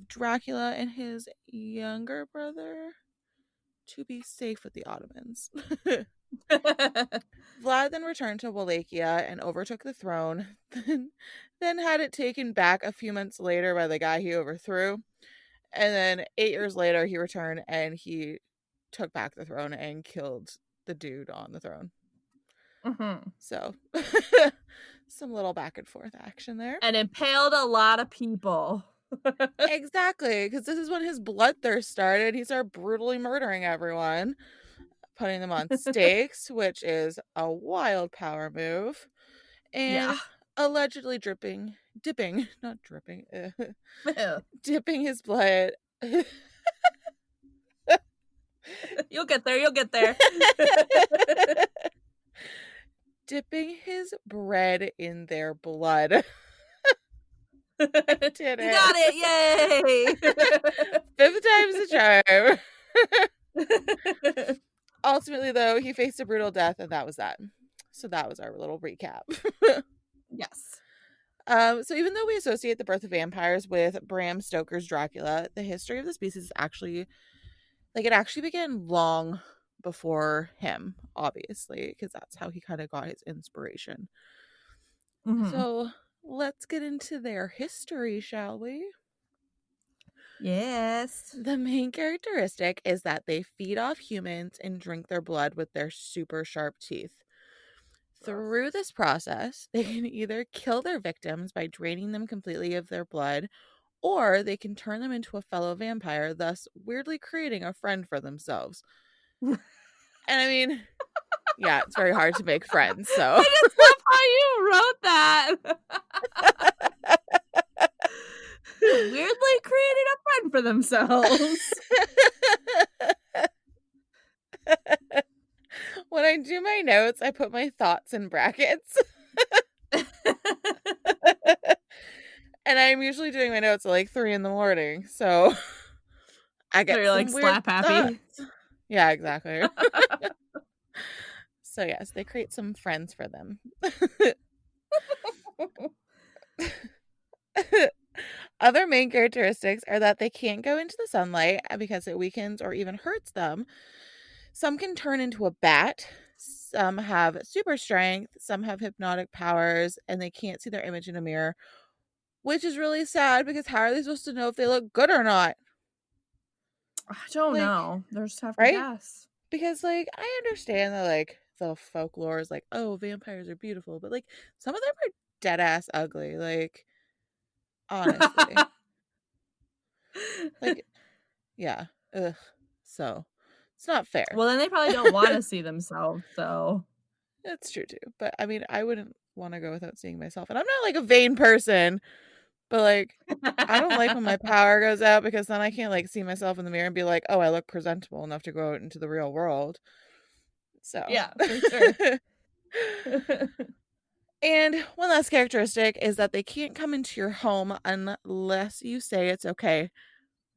Speaker 2: Dracula and his younger brother to be safe with the Ottomans. Vlad then returned to Wallachia and overtook the throne, then had it taken back a few months later by the guy he overthrew. And then 8 years later, he returned and he took back the throne and killed the dude on the throne.
Speaker 1: Mhm.
Speaker 2: So, some little back and forth action there.
Speaker 1: And impaled a lot of people.
Speaker 2: Exactly, because this is when his bloodthirst started. He started brutally murdering everyone, putting them on stakes, which is a wild power move,
Speaker 1: Yeah.
Speaker 2: and allegedly dipping, not dripping, dipping his blood.
Speaker 1: You'll get there. You'll get there.
Speaker 2: Dipping his bread in their blood. I did
Speaker 1: You got
Speaker 2: it.
Speaker 1: it. Yay.
Speaker 2: Fifth time's the charm. Ultimately, though, he faced a brutal death, and that was that. So that was our little recap.
Speaker 1: Yes.
Speaker 2: So even though we associate the birth of vampires with Bram Stoker's Dracula, the history of the species is actually it actually began long before him, obviously, because that's how he kind of got his inspiration.
Speaker 1: Mhm.
Speaker 2: So let's get into their history, shall we?
Speaker 1: Yes.
Speaker 2: The main characteristic is that they feed off humans and drink their blood with their super sharp teeth.
Speaker 1: Gross.
Speaker 2: Through this process, they can either kill their victims by draining them completely of their blood, or they can turn them into a fellow vampire, thus weirdly creating a friend for themselves. And I mean, yeah, it's very hard to make friends, so.
Speaker 1: I just love how you wrote that. Weirdly created a friend for themselves.
Speaker 2: When I do my notes, I put my thoughts in brackets. And I'm usually doing my notes at like 3 in the morning, so I
Speaker 1: So
Speaker 2: get
Speaker 1: you're like
Speaker 2: some weird
Speaker 1: slap happy.
Speaker 2: thoughts. Yeah, exactly. So yes, they create some friends for them. Other main characteristics are that they can't go into the sunlight because it weakens or even hurts them. Some can turn into a bat. Some have super strength. Some have hypnotic powers, and they can't see their image in a mirror, which is really sad because how are they supposed to know if they look good or not?
Speaker 1: I don't
Speaker 2: Like,
Speaker 1: know. They just have to
Speaker 2: right?
Speaker 1: guess.
Speaker 2: Because like I understand that like the folklore is like, oh, vampires are beautiful, but like some of them are dead ass ugly. Like honestly, like yeah, ugh. So it's not fair.
Speaker 1: Well, then they probably don't wanna see themselves, so
Speaker 2: That's true too. But I mean, I wouldn't want to go without seeing myself, and I'm not like a vain person, But, like, I don't like when my power goes out because then I can't, like, see myself in the mirror and be like, "Oh, I look presentable enough to go out into the real world." So
Speaker 1: Yeah, for sure.
Speaker 2: And one last characteristic is that they can't come into your home unless you say it's okay.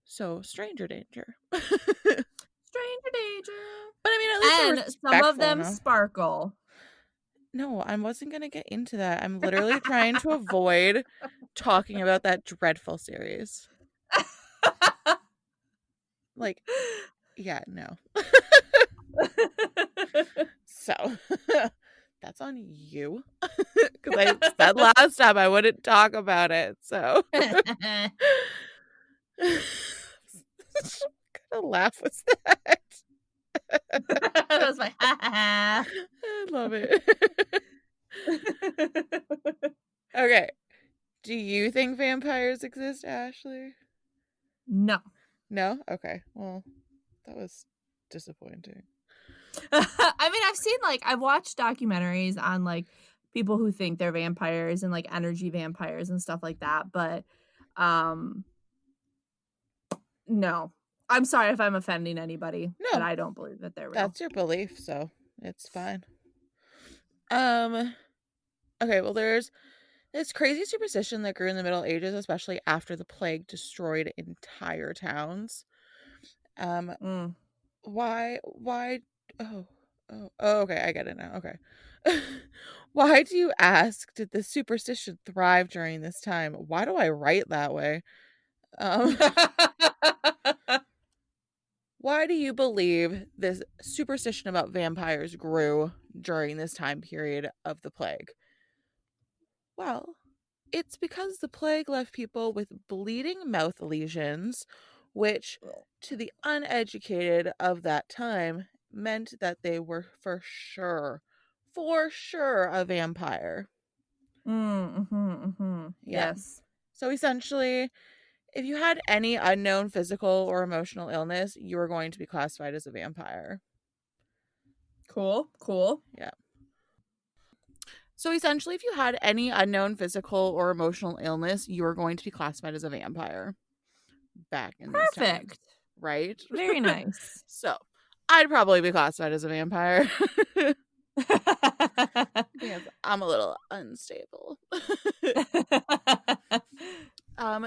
Speaker 2: So, stranger danger. But,
Speaker 1: Stranger danger.
Speaker 2: I mean, at least they're
Speaker 1: And some of
Speaker 2: respectful
Speaker 1: them
Speaker 2: enough.
Speaker 1: sparkle.
Speaker 2: No, I wasn't gonna get into that. I'm literally trying to avoid talking about that dreadful series. Like, yeah, no. So, that's on you. Because I said last time I wouldn't talk about it, so. What kind of laugh was that?
Speaker 1: That's my ha ha ha.
Speaker 2: I love it. Okay. Do you think vampires exist, Ashley?
Speaker 1: No.
Speaker 2: No? Okay. Well, that was disappointing.
Speaker 1: I mean, I've watched documentaries on, like, people who think they're vampires and, like, energy vampires and stuff like that, but, um, no. I'm sorry if I'm offending anybody, but
Speaker 2: No,
Speaker 1: I don't believe that they're real.
Speaker 2: that's your belief, so it's fine. Um, okay, well, there's this crazy superstition that grew in the Middle Ages, especially after the plague destroyed entire towns. Um,
Speaker 1: Mm.
Speaker 2: why oh, okay, I get it now, okay. Why do you ask, did the superstition thrive during this time? Why do I write that way? Um, why do you believe this superstition about vampires grew during this time period of the plague? Well, it's because the plague left people with bleeding mouth lesions, which to the uneducated of that time meant that they were for sure a vampire. Yeah.
Speaker 1: Yes.
Speaker 2: So essentially, if you had any unknown physical or emotional illness, you were going to be classified as a vampire.
Speaker 1: Cool, cool.
Speaker 2: Yeah. So essentially, if you had any unknown physical or emotional illness, you were going to be classified as a vampire back in these times,
Speaker 1: Perfect.
Speaker 2: right?
Speaker 1: Very nice.
Speaker 2: So I'd probably be classified as a vampire because I'm a little unstable.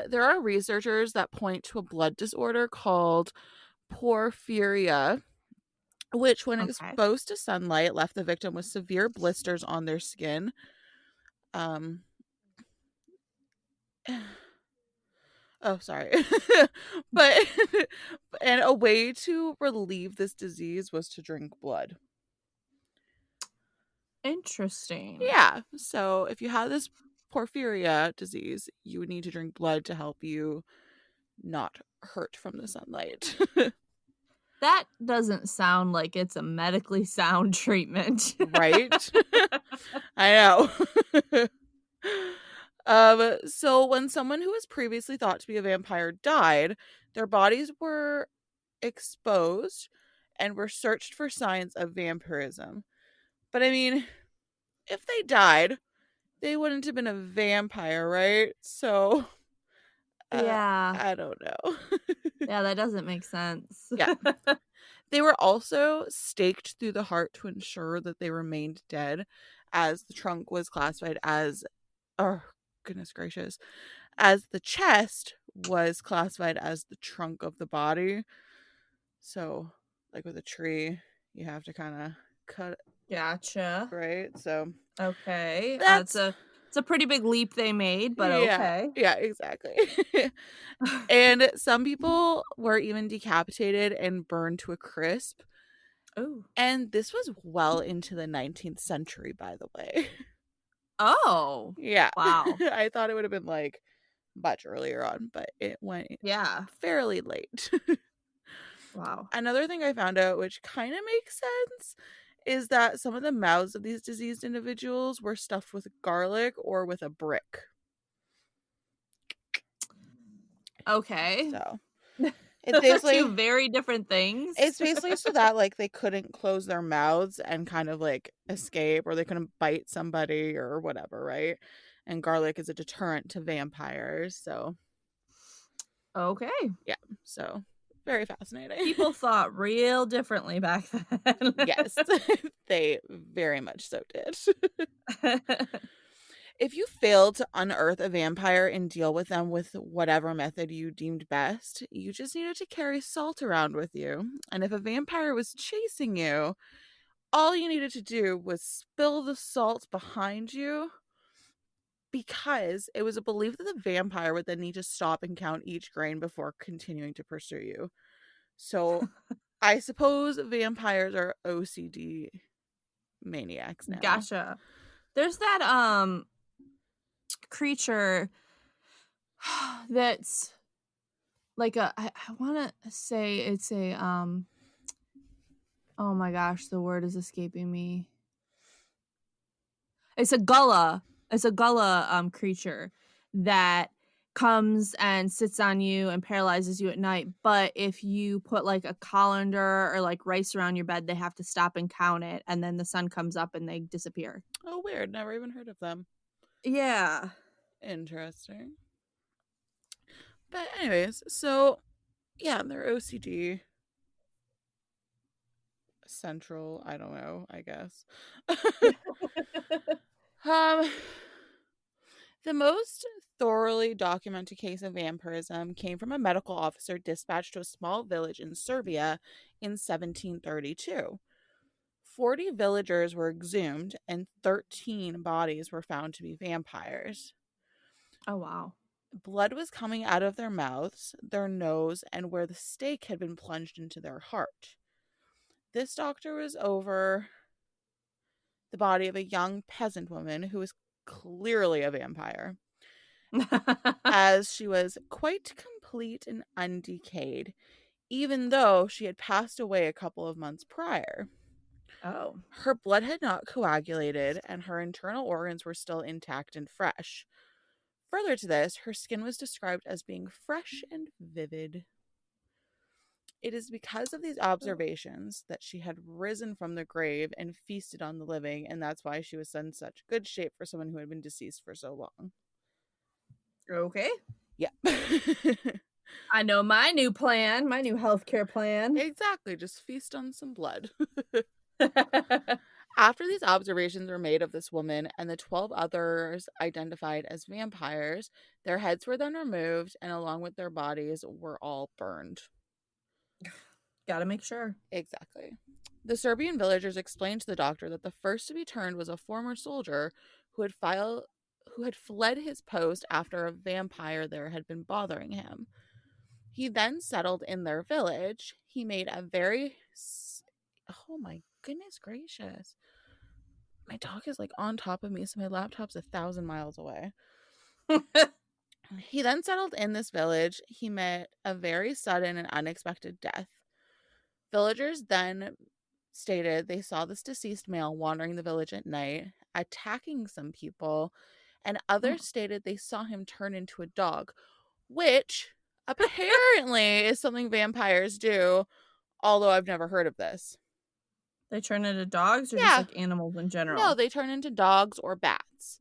Speaker 2: There are researchers that point to a blood disorder called porphyria, which, when
Speaker 1: Okay.
Speaker 2: exposed to sunlight, left the victim with severe blisters on their skin. Um, oh, sorry. But, and a way to relieve this disease was to drink blood.
Speaker 1: Interesting.
Speaker 2: Yeah. So if you have this porphyria disease, you would need to drink blood to help you not hurt from the sunlight.
Speaker 1: That doesn't sound like it's a medically sound treatment.
Speaker 2: Right? I know. So when someone who was previously thought to be a vampire died, their bodies were exposed and were searched for signs of vampirism. But I mean, if they died, they wouldn't have been a vampire, right? So,
Speaker 1: Yeah.
Speaker 2: I don't know.
Speaker 1: Yeah, that doesn't make sense.
Speaker 2: Yeah. They were also staked through the heart to ensure that they remained dead, as the trunk was classified as, oh, goodness gracious, as the chest was classified as the trunk of the body. So, like with a tree, you have to kind of cut,
Speaker 1: Gotcha.
Speaker 2: right? So,
Speaker 1: Okay.
Speaker 2: that's,
Speaker 1: It's a pretty big leap they made, but
Speaker 2: yeah,
Speaker 1: okay.
Speaker 2: yeah, exactly. And some people were even decapitated and burned to a crisp.
Speaker 1: Oh.
Speaker 2: And this was well into the 19th century, by the way.
Speaker 1: Oh.
Speaker 2: Yeah.
Speaker 1: Wow.
Speaker 2: I thought it would have been like much earlier on, but it went
Speaker 1: Yeah.
Speaker 2: fairly late.
Speaker 1: Wow.
Speaker 2: Another thing I found out, which kind of makes sense, is that some of the mouths of these diseased individuals were stuffed with garlic or with a brick.
Speaker 1: Okay.
Speaker 2: So it's
Speaker 1: Those are
Speaker 2: basically
Speaker 1: two very different things.
Speaker 2: it's basically so that like they couldn't close their mouths and kind of like escape, or they couldn't bite somebody or whatever, right? and garlic is a deterrent to vampires. So,
Speaker 1: Okay.
Speaker 2: yeah, so very fascinating.
Speaker 1: People thought real differently back then.
Speaker 2: Yes, they very much so did. If you failed to unearth a vampire and deal with them with whatever method you deemed best, you just needed to carry salt around with you. And if a vampire was chasing you, all you needed to do was spill the salt behind you, because it was a belief that the vampire would then need to stop and count each grain before continuing to pursue you. So I suppose vampires are OCD maniacs now.
Speaker 1: Gotcha. There's that creature that's like I want to say it's a oh my gosh, the word is escaping me. It's a gullah. It's a gullah creature that comes and sits on you and paralyzes you at night. But if you put like a colander or like rice around your bed, they have to stop and count it, and then the sun comes up and they disappear.
Speaker 2: Oh, weird. Never even heard of them.
Speaker 1: Yeah.
Speaker 2: Interesting. But, anyways, so yeah, they're OCD central. I don't know, I guess. um, the most thoroughly documented case of vampirism came from a medical officer dispatched to a small village in Serbia in 1732. 40 villagers were exhumed, and 13 bodies were found to be vampires.
Speaker 1: Oh wow.
Speaker 2: Blood was coming out of their mouths, their nose, and where the stake had been plunged into their heart. This doctor was over the body of a young peasant woman who was clearly a vampire, as she was quite complete and undecayed, even though she had passed away a couple of months prior.
Speaker 1: Oh.
Speaker 2: Her blood had not coagulated, and her internal organs were still intact and fresh. Further to this, her skin was described as being fresh and vivid. It is because of these observations that she had risen from the grave and feasted on the living, and that's why she was in such good shape for someone who had been deceased for so long.
Speaker 1: Okay.
Speaker 2: Yeah.
Speaker 1: I know my new plan, my new healthcare plan.
Speaker 2: Exactly, just feast on some blood. After these observations were made of this woman and the 12 others identified as vampires, their heads were then removed, and along with their bodies were all burned.
Speaker 1: Gotta make sure.
Speaker 2: Exactly. The Serbian villagers explained to the doctor that the first to be turned was a former soldier who had fled his post after a vampire there had been bothering him. He then settled in their village. He made a very oh my goodness gracious. My dog is like on top of me, so my laptop's 1,000 miles away. He then settled in this village. He met a very sudden and unexpected death. Villagers then stated they saw this deceased male wandering the village at night, attacking some people, and others stated they saw him turn into a dog, which apparently is something vampires do, although I've never heard of this.
Speaker 1: They turn into dogs or just
Speaker 2: Yeah.
Speaker 1: like animals in general?
Speaker 2: No, they turn into dogs or bats.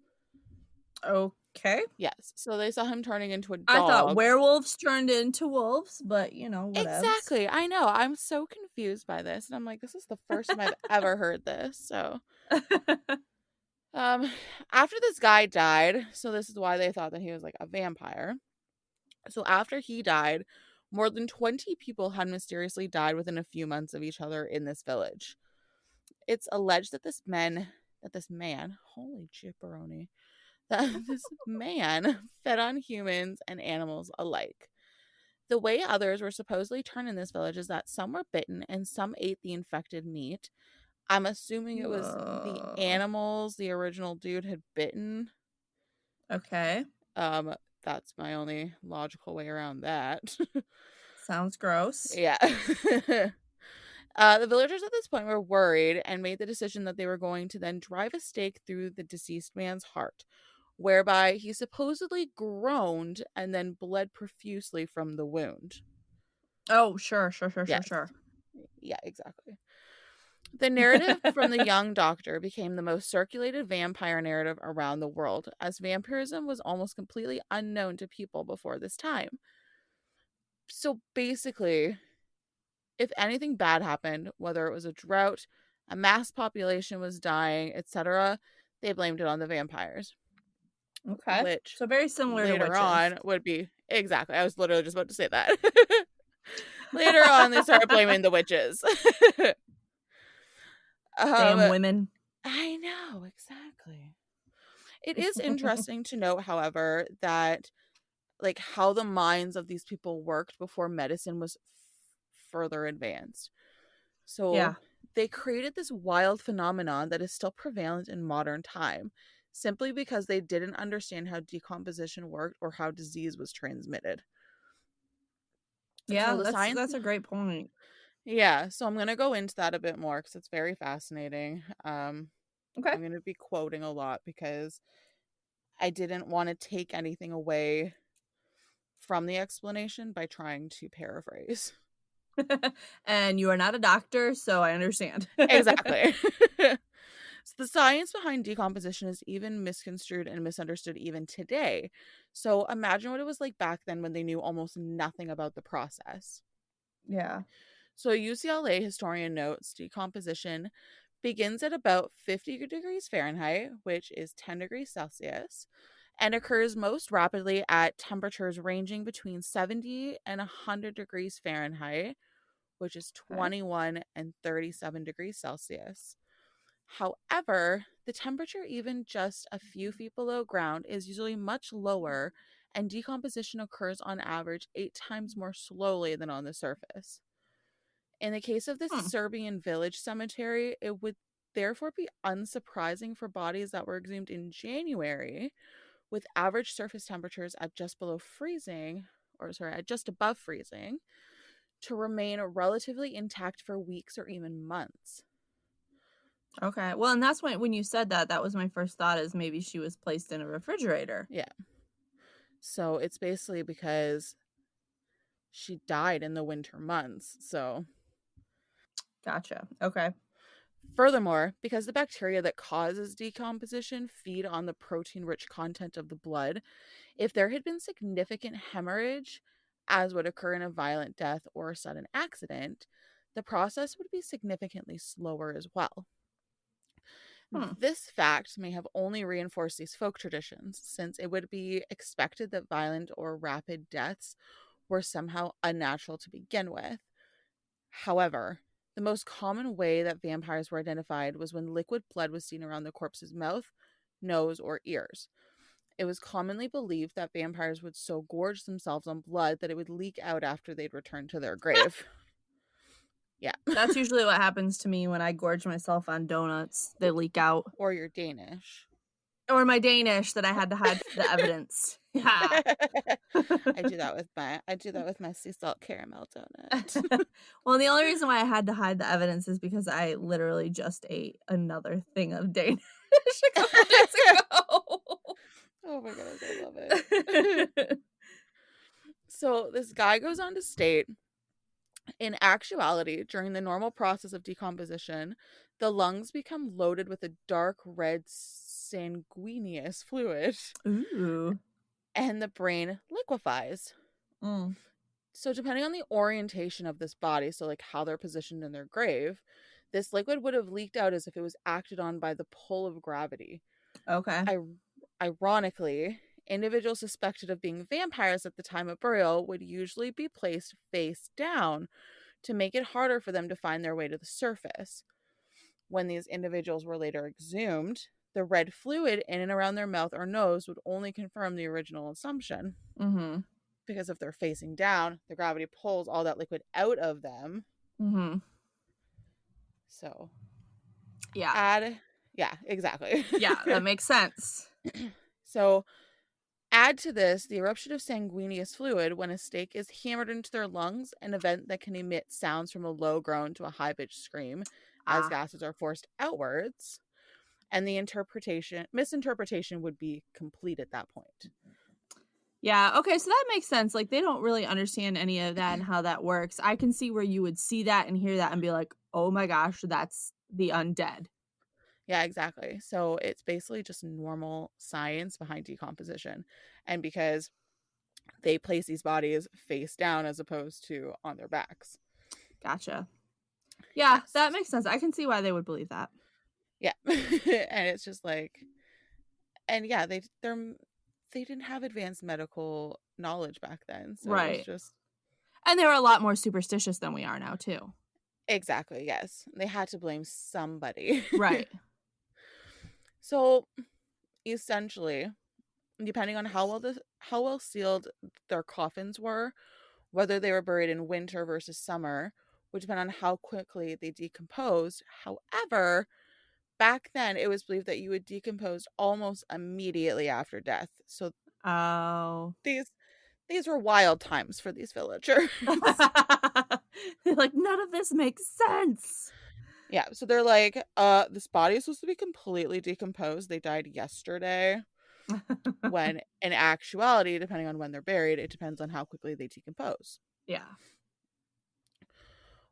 Speaker 1: Okay.
Speaker 2: Yes. So they saw him turning into a dog.
Speaker 1: I thought werewolves turned into wolves, but you know, whatever.
Speaker 2: Exactly. I know. I'm so confused by this. And I'm like, this is the first time I've ever heard this. So after this guy died, so this is why they thought that he was like a vampire. So after he died, more than 20 people had mysteriously died within a few months of each other in this village. It's alleged that this man, holy jipperoni, that this man fed on humans and animals alike. The way others were supposedly turned in this village is that some were bitten and some ate the infected meat. I'm assuming it was the animals the original dude had bitten.
Speaker 1: Okay.
Speaker 2: That's my only logical way around that.
Speaker 1: Sounds gross.
Speaker 2: Yeah. The villagers at this point were worried and made the decision that they were going to then drive a stake through the deceased man's heart, whereby he supposedly groaned and then bled profusely from the wound.
Speaker 1: Oh, sure.
Speaker 2: Yes. Yeah, exactly. The narrative from the young doctor became the most circulated vampire narrative around the world, as vampirism was almost completely unknown to people before this time. So basically, if anything bad happened, whether it was a drought, a mass population was dying, etc., they blamed it on the vampires,
Speaker 1: Okay.
Speaker 2: which
Speaker 1: So very similar to
Speaker 2: later
Speaker 1: witches.
Speaker 2: on would be exactly. I was literally just about to say that. Later on, they started blaming the witches.
Speaker 1: Damn
Speaker 2: um,
Speaker 1: women.
Speaker 2: I know, exactly. It is interesting to note, however, that like how the minds of these people worked before medicine was further advanced. So
Speaker 1: Yeah.
Speaker 2: they created this wild phenomenon that is still prevalent in modern time, simply because they didn't understand how decomposition worked or how disease was transmitted. So
Speaker 1: Yeah,
Speaker 2: the
Speaker 1: that's
Speaker 2: science,
Speaker 1: that's a great point.
Speaker 2: yeah. So I'm gonna go into that a bit more because it's very fascinating.
Speaker 1: Okay.
Speaker 2: I'm gonna be quoting a lot because I didn't want to take anything away from the explanation by trying to paraphrase.
Speaker 1: And you are not a doctor, so I understand.
Speaker 2: Exactly. So the science behind decomposition is even misconstrued and misunderstood even today. So imagine what it was like back then when they knew almost nothing about the process.
Speaker 1: Yeah.
Speaker 2: So a UCLA historian notes decomposition begins at about 50 degrees Fahrenheit, which is 10 degrees Celsius, and occurs most rapidly at temperatures ranging between 70 and 100 degrees Fahrenheit, which is
Speaker 1: Okay.
Speaker 2: 21 and 37 degrees Celsius. However, the temperature, even just a few feet below ground, is usually much lower, and decomposition occurs on average 8 times more slowly than on the surface. In the case of the
Speaker 1: Hmm.
Speaker 2: Serbian village cemetery, it would therefore be unsurprising for bodies that were exhumed in January with average surface temperatures at just below freezing, or sorry, at just above freezing, to remain relatively intact for weeks or even months.
Speaker 1: Okay. Well, and that's when you said that, that was my first thought is maybe she was placed in a refrigerator.
Speaker 2: Yeah. So it's basically because she died in the winter months. So,
Speaker 1: Gotcha. Okay.
Speaker 2: furthermore, because the bacteria that causes decomposition feed on the protein rich content of the blood, if there had been significant hemorrhage, as would occur in a violent death or a sudden accident, the process would be significantly slower as well.
Speaker 1: Hmm.
Speaker 2: This fact may have only reinforced these folk traditions, since it would be expected that violent or rapid deaths were somehow unnatural to begin with. However, the most common way that vampires were identified was when liquid blood was seen around the corpse's mouth, nose, or ears. It was commonly believed that vampires would so gorge themselves on blood that it would leak out after they'd returned to their grave. Yeah.
Speaker 1: That's usually what happens to me when I gorge myself on donuts. They leak out.
Speaker 2: Or you're Danish.
Speaker 1: Or my Danish that I had to hide the evidence. Yeah.
Speaker 2: I do that with my sea salt caramel donut.
Speaker 1: Well, the only reason why I had to hide the evidence is because I literally just ate another thing of Danish a couple days ago.
Speaker 2: Oh my goodness, I love it. So this guy goes on to state, in actuality, during the normal process of decomposition, the lungs become loaded with a dark red sanguineous fluid
Speaker 1: Ooh.
Speaker 2: and the brain liquefies.
Speaker 1: Mm.
Speaker 2: So, depending on the orientation of this body, so like how they're positioned in their grave, this liquid would have leaked out as if it was acted on by the pull of gravity.
Speaker 1: Okay.
Speaker 2: I- Ironically, individuals suspected of being vampires at the time of burial would usually be placed face down to make it harder for them to find their way to the surface. When these individuals were later exhumed, the red fluid in and around their mouth or nose would only confirm the original assumption.
Speaker 1: Mhm.
Speaker 2: Because if they're facing down, the gravity pulls all that liquid out of them.
Speaker 1: Mhm.
Speaker 2: So,
Speaker 1: Yeah.
Speaker 2: add, yeah, exactly.
Speaker 1: Yeah, that makes sense.
Speaker 2: So, add to this the eruption of sanguineous fluid when a stake is hammered into their lungs, an event that can emit sounds from a low groan to a high pitched scream as
Speaker 1: Ah.
Speaker 2: gases are forced outwards. And the misinterpretation would be complete at that point.
Speaker 1: Yeah, okay, so that makes sense, like, they don't really understand any of that and how that works. I can see where you would see that and hear that and be like, "Oh my gosh, that's the undead.
Speaker 2: Yeah, exactly. So it's basically just normal science behind decomposition. And because they place these bodies face down as opposed to on their backs.
Speaker 1: Gotcha. Yeah, that
Speaker 2: Yes.
Speaker 1: makes sense. I can see why they would believe that.
Speaker 2: Yeah. And it's just like, and yeah, they didn't have advanced medical knowledge back then. So it was
Speaker 1: Right.
Speaker 2: just
Speaker 1: And they were a lot more superstitious than we are now, too.
Speaker 2: exactly, yes. They had to blame somebody.
Speaker 1: Right.
Speaker 2: So essentially, depending on how well sealed their coffins were, whether they were buried in winter versus summer, would depend on how quickly they decomposed. However, back then it was believed that you would decompose almost immediately after death. So
Speaker 1: Oh.
Speaker 2: these these were wild times for these villagers.
Speaker 1: They're like, "None of this makes sense."
Speaker 2: Yeah, so they're like, this body is supposed to be completely decomposed. They died yesterday. When in actuality, depending on when they're buried, it depends on how quickly they decompose.
Speaker 1: Yeah.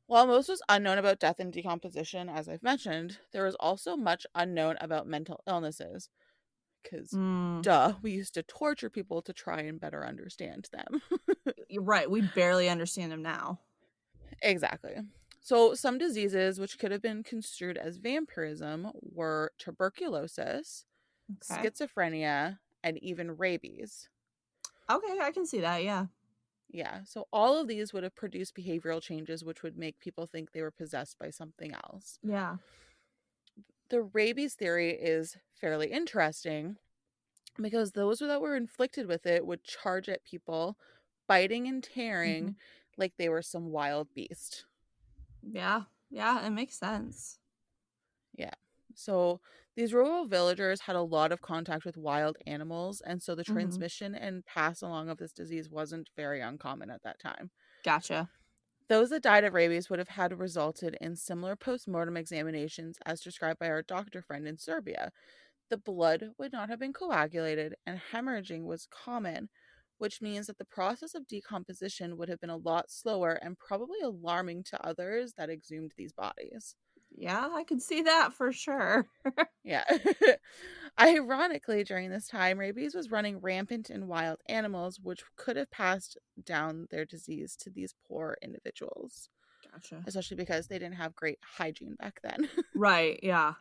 Speaker 2: While most was unknown about death and decomposition, as I've mentioned, there was also much unknown about mental illnesses. Because,
Speaker 1: Mm.
Speaker 2: duh, we used to torture people to try and better understand them.
Speaker 1: You're right, we barely understand them now.
Speaker 2: Exactly. So, some diseases which could have been construed as vampirism were tuberculosis,
Speaker 1: Okay.
Speaker 2: schizophrenia, and even rabies.
Speaker 1: Okay, I can see that, yeah.
Speaker 2: Yeah, so all of these would have produced behavioral changes which would make people think they were possessed by something else.
Speaker 1: Yeah.
Speaker 2: The rabies theory is fairly interesting because those that were inflicted with it would charge at people, biting and tearing
Speaker 1: Mhm.
Speaker 2: like they were some wild beast.
Speaker 1: Yeah. Yeah, it makes sense.
Speaker 2: Yeah. So these rural villagers had a lot of contact with wild animals, and so the
Speaker 1: Mhm.
Speaker 2: transmission and pass along of this disease wasn't very uncommon at that time.
Speaker 1: Gotcha.
Speaker 2: Those that died of rabies would have had resulted in similar post-mortem examinations as described by our doctor friend in Serbia. The blood would not have been coagulated, and hemorrhaging was common, which means that the process of decomposition would have been a lot slower and probably alarming to others that exhumed these bodies.
Speaker 1: Yeah, I could see that for sure.
Speaker 2: Yeah. Ironically, during this time, rabies was running rampant in wild animals, which could have passed down their disease to these poor individuals,
Speaker 1: Gotcha.
Speaker 2: especially because they didn't have great hygiene back then.
Speaker 1: Right, yeah.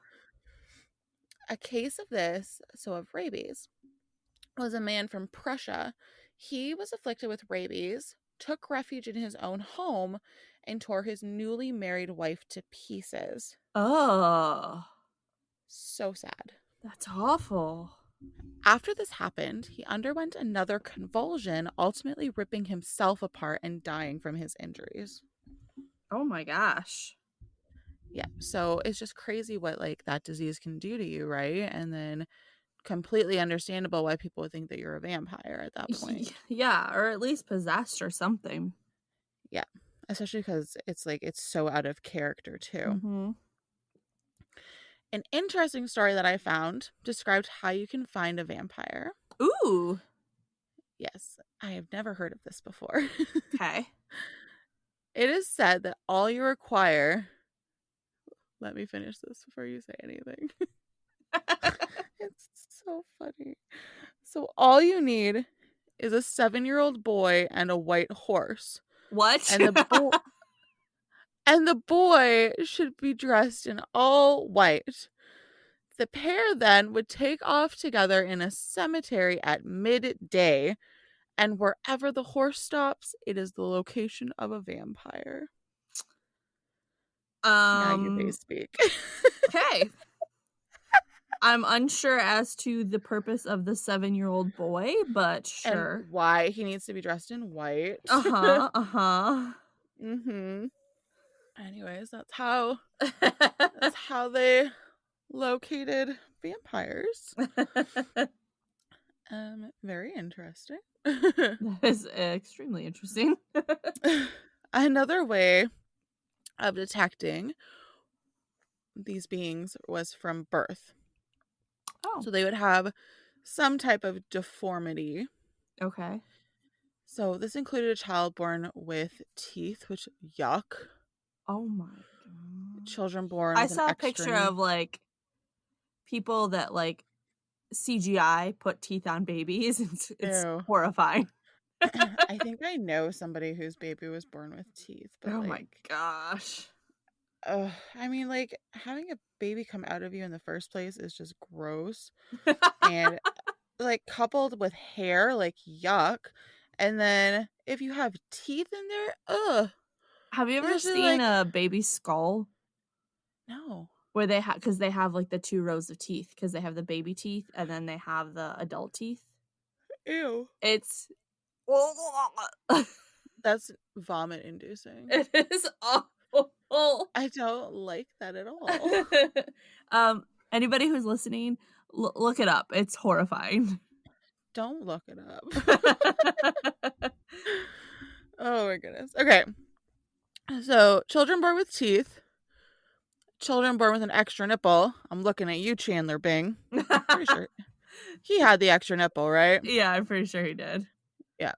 Speaker 2: A case of this, so of rabies, was a man from Prussia. He was afflicted with rabies, took refuge in his own home, and tore his newly married wife to pieces.
Speaker 1: Oh,
Speaker 2: So sad.
Speaker 1: that's awful.
Speaker 2: After this happened, he underwent another convulsion, ultimately ripping himself apart and dying from his injuries.
Speaker 1: Oh my gosh.
Speaker 2: Yeah, so it's just crazy what like that disease can do to you, right? And then completely understandable why people would think that you're a vampire at that point.
Speaker 1: Yeah, or at least possessed or something.
Speaker 2: Yeah, especially because it's like it's so out of character too.
Speaker 1: Mhm.
Speaker 2: An interesting story that I found described how you can find a vampire.
Speaker 1: Ooh.
Speaker 2: Yes, I have never heard of this before.
Speaker 1: Okay.
Speaker 2: It is said that all you require. Let me finish this before you say anything. It's so funny. So, all you need is a 7-year-old boy and a white horse.
Speaker 1: What?
Speaker 2: And the boy should be dressed in all white. The pair then would take off together in a cemetery at midday, and wherever the horse stops, it is the location of a vampire. Now you may
Speaker 1: um,
Speaker 2: speak.
Speaker 1: okay. I'm unsure as to the purpose of the 7-year-old boy, but
Speaker 2: And
Speaker 1: sure.
Speaker 2: why he needs to be dressed in white.
Speaker 1: Uh-huh, uh-huh.
Speaker 2: Mhm. Anyways, that's how they located vampires. Very interesting.
Speaker 1: That is extremely interesting.
Speaker 2: Another way of detecting these beings was from birth.
Speaker 1: Oh,
Speaker 2: So they would have some type of deformity.
Speaker 1: okay.
Speaker 2: So this included a child born with teeth, which yuck.
Speaker 1: Oh my god.
Speaker 2: Children born
Speaker 1: I
Speaker 2: with an
Speaker 1: saw a
Speaker 2: extra
Speaker 1: picture of, like, people that, like, CGI put teeth on babies. It's
Speaker 2: Ew.
Speaker 1: horrifying.
Speaker 2: I think I know somebody whose baby was born with teeth, but,
Speaker 1: Oh my
Speaker 2: like,
Speaker 1: gosh.
Speaker 2: I mean, like, having a baby come out of you in the first place is just gross, and, like, coupled with hair, like, yuck, and then if you have teeth in there, ugh,
Speaker 1: Have you ever
Speaker 2: especially,
Speaker 1: seen
Speaker 2: like
Speaker 1: a baby skull
Speaker 2: no.
Speaker 1: where they have because they have, like, the 2 rows of teeth because they have the baby teeth and then they have the adult teeth?
Speaker 2: Ew.
Speaker 1: It's
Speaker 2: That's vomit inducing.
Speaker 1: it is awful.
Speaker 2: I don't like that at all.
Speaker 1: Anybody who's listening, look it up. It's horrifying.
Speaker 2: Don't look it up. Oh my goodness. Okay. So, children born with teeth, children born with an extra nipple. I'm looking at you, Chandler Bing. Pretty sure he had the extra nipple, right?
Speaker 1: Yeah, I'm pretty sure he did.
Speaker 2: Yeah.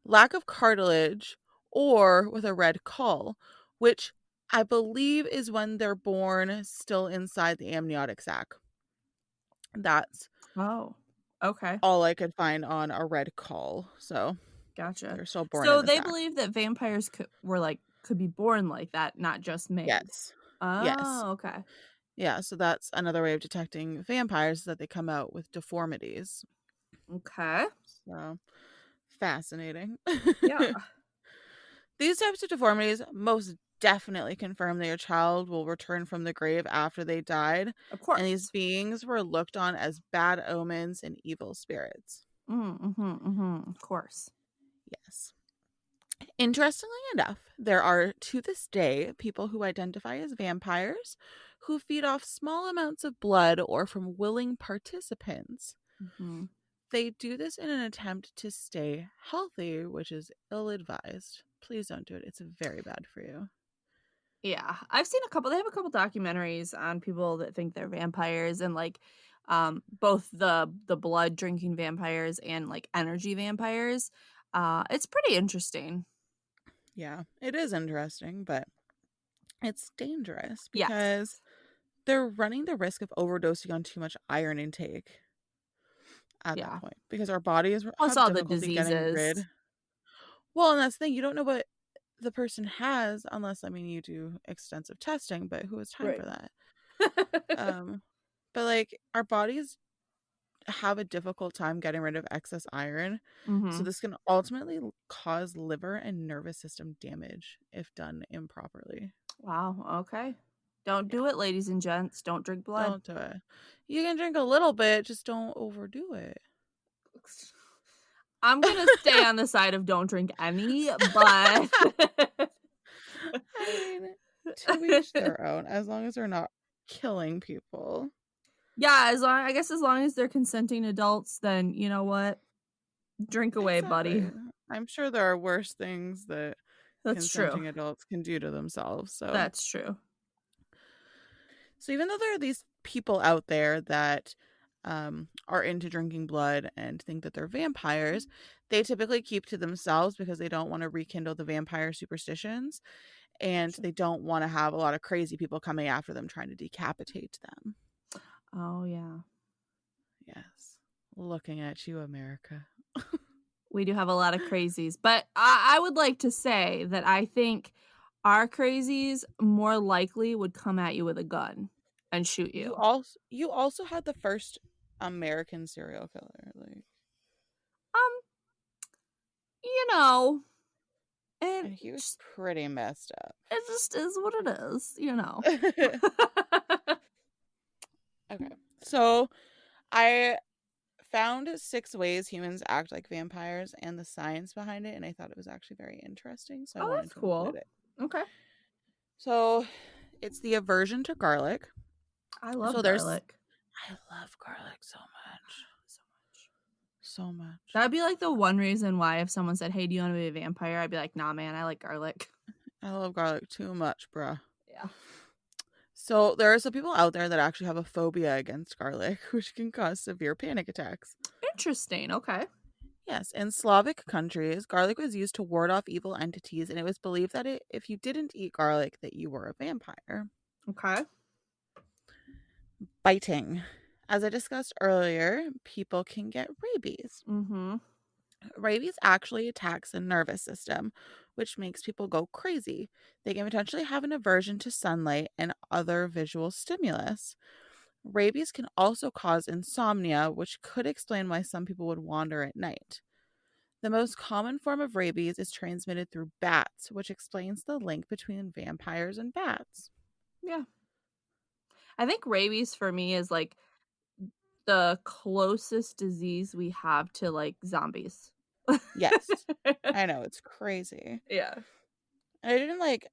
Speaker 2: Lack of cartilage or with a red caul, which I believe is when they're born still inside the amniotic sac. That's
Speaker 1: Oh, okay.
Speaker 2: all I could find on a red caul. So,
Speaker 1: Gotcha.
Speaker 2: they're still born in
Speaker 1: So
Speaker 2: the
Speaker 1: they
Speaker 2: sac.
Speaker 1: believe that vampires could be born like that, not just made.
Speaker 2: Yes. Yes.
Speaker 1: Oh, okay.
Speaker 2: Yeah, so that's another way of detecting vampires is that they come out with deformities.
Speaker 1: Okay.
Speaker 2: So, fascinating.
Speaker 1: Yeah,
Speaker 2: These types of deformities most definitely confirm that your child will return from the grave after they died,
Speaker 1: of
Speaker 2: and these
Speaker 1: course.
Speaker 2: beings were looked on as bad omens and evil spirits.
Speaker 1: Of course.
Speaker 2: Yes. Interestingly enough, there are to this day people who identify as vampires who feed off small amounts of blood or from willing participants.
Speaker 1: Mhm.
Speaker 2: They do this in an attempt to stay healthy, which is ill advised. Please don't do it. It's very bad for you.
Speaker 1: Yeah, I've seen a couple they have a couple documentaries on people that think they're vampires and, like, both the blood drinking vampires and, like, energy vampires. It's pretty interesting.
Speaker 2: Yeah, it is interesting, but it's dangerous
Speaker 1: Yes.
Speaker 2: because they're running the risk of overdosing on too much iron intake at that
Speaker 1: Yeah.
Speaker 2: point because our bodies
Speaker 1: Plus
Speaker 2: have
Speaker 1: all the
Speaker 2: difficulty getting
Speaker 1: diseases.
Speaker 2: rid. Well, and that's the thing, you don't know what the person has unless, I mean, you do extensive testing, but who has time
Speaker 1: Right.
Speaker 2: for that? Um, but like our bodies have a difficult time getting rid of excess iron. So
Speaker 1: Mhm.
Speaker 2: this can ultimately cause liver and nervous system damage if done improperly.
Speaker 1: Wow, okay. Don't
Speaker 2: Yeah,
Speaker 1: do it, ladies and gents. Don't drink blood.
Speaker 2: don't do it. You can drink a little bit, just don't overdo it.
Speaker 1: I'm gonna stay on the side of don't drink any, but
Speaker 2: I mean, to each their own, as long as they're not killing people.
Speaker 1: yeah, as long as they're consenting adults, then you know what? Drink away, buddy.
Speaker 2: Exactly. I'm sure there are worse things that
Speaker 1: That's true.
Speaker 2: consenting adults can do to themselves.
Speaker 1: That's true.
Speaker 2: So even though there are these people out there that are into drinking blood and think that they're vampires, they typically keep to themselves because they don't want to rekindle the vampire superstitions and
Speaker 1: Gotcha.
Speaker 2: they don't want to have a lot of crazy people coming after them trying to decapitate them.
Speaker 1: Oh yeah.
Speaker 2: Yes. Looking at you, America.
Speaker 1: We do have a lot of crazies, but I would like to say that I think our crazies more likely would come at you with a gun and shoot you.
Speaker 2: You also had the first American serial killer. Like,
Speaker 1: Um, you know, and
Speaker 2: and he was pretty messed
Speaker 1: it just is what it is, you know.
Speaker 2: up. Okay. So I found 6 ways humans act like vampires and the science behind it, and I thought it was actually very interesting, so I
Speaker 1: Oh,
Speaker 2: wanted
Speaker 1: that's
Speaker 2: to include
Speaker 1: cool.
Speaker 2: it.
Speaker 1: Okay.
Speaker 2: So it's the aversion to garlic.
Speaker 1: I love
Speaker 2: So there's
Speaker 1: garlic.
Speaker 2: I love garlic so much.
Speaker 1: So much.
Speaker 2: So much.
Speaker 1: That'd be like the one reason why if someone said, "Hey, do you want to be a vampire?" I'd be like, "Nah, man, I like garlic."
Speaker 2: I love garlic too much, bruh.
Speaker 1: Yeah.
Speaker 2: So there are some people out there that actually have a phobia against garlic, which can cause severe panic attacks.
Speaker 1: Interesting. Okay.
Speaker 2: Yes, in Slavic countries, garlic was used to ward off evil entities, and it was believed that if you didn't eat garlic, that you were a vampire.
Speaker 1: Okay.
Speaker 2: Biting. As I discussed earlier, people can get rabies.
Speaker 1: Mhm.
Speaker 2: Rabies actually attacks the nervous system, which makes people go crazy. They can potentially have an aversion to sunlight and other visual stimulus. Rabies can also cause insomnia, which could explain why some people would wander at night. The most common form of rabies is transmitted through bats, which explains the link between vampires and bats.
Speaker 1: Yeah. I think rabies for me is like the closest disease we have to like zombies.
Speaker 2: Yes, I know, it's crazy.
Speaker 1: Yeah.
Speaker 2: And I didn't like,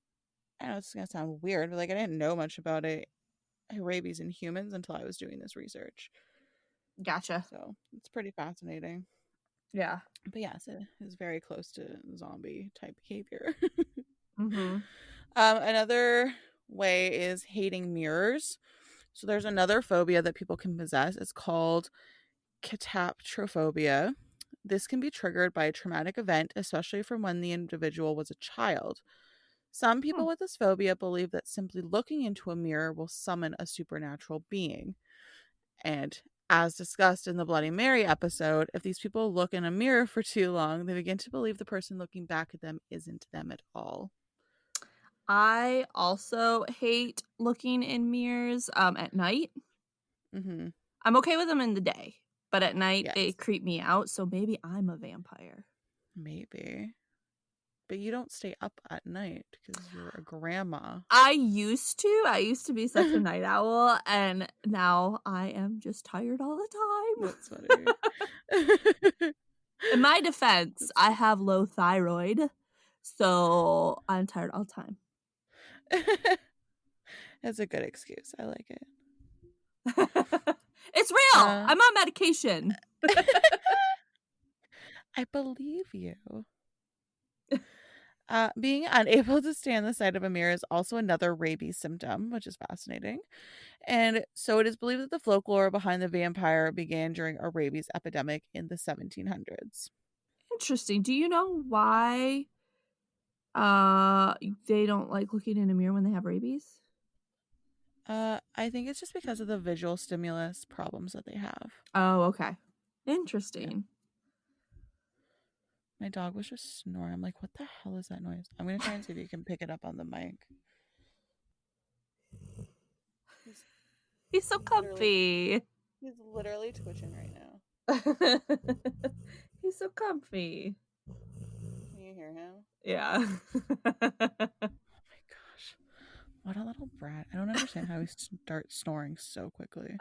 Speaker 2: I know it's going to sound weird, but like I didn't know much about it, rabies in humans until I was doing this research.
Speaker 1: Gotcha.
Speaker 2: So it's pretty fascinating.
Speaker 1: Yeah.
Speaker 2: But yes, it is very close to zombie type behavior.
Speaker 1: Mhm.
Speaker 2: Another way is hating mirrors. So there's another phobia that people can possess. It's called cataptrophobia. This can be triggered by a traumatic event, especially from when the individual was a child. Some
Speaker 1: Hmm.
Speaker 2: people with this phobia believe that simply looking into a mirror will summon a supernatural being. And as discussed in the Bloody Mary episode, if these people look in a mirror for too long, they begin to believe the person looking back at them isn't them at all.
Speaker 1: I also hate looking in mirrors at night.
Speaker 2: Mm-hmm.
Speaker 1: I'm okay with them in the day, but at night
Speaker 2: Yes,
Speaker 1: they creep me out, so maybe I'm a vampire.
Speaker 2: maybe. But you don't stay up at night because you're a grandma.
Speaker 1: I used to be such a night owl, and now I am just tired all the
Speaker 2: That's funny.
Speaker 1: time. In my defense,
Speaker 2: That's
Speaker 1: I have low thyroid, so I'm tired all the time.
Speaker 2: That's a good excuse. I like it.
Speaker 1: It's real.
Speaker 2: Uh,
Speaker 1: I'm on medication.
Speaker 2: I believe you. Being unable to stand the sight of a mirror is also another rabies symptom, which is fascinating. And so it is believed that the folklore behind the vampire began during a rabies epidemic in the 1700s.
Speaker 1: Interesting. Do you know why they don't like looking in a mirror when they have rabies?
Speaker 2: I think it's just because of the visual stimulus problems that they have.
Speaker 1: Oh, okay.
Speaker 2: Yeah.
Speaker 1: Interesting.
Speaker 2: My dog was just snoring. I'm like, what the hell is that noise? I'm going to try and see if you can pick it up on the mic. He's
Speaker 1: He's so
Speaker 2: literally
Speaker 1: comfy.
Speaker 2: he's literally twitching right now.
Speaker 1: He's so comfy.
Speaker 2: Can you hear him?
Speaker 1: Yeah.
Speaker 2: Oh my gosh. What a little brat. I don't understand how he starts snoring so quickly.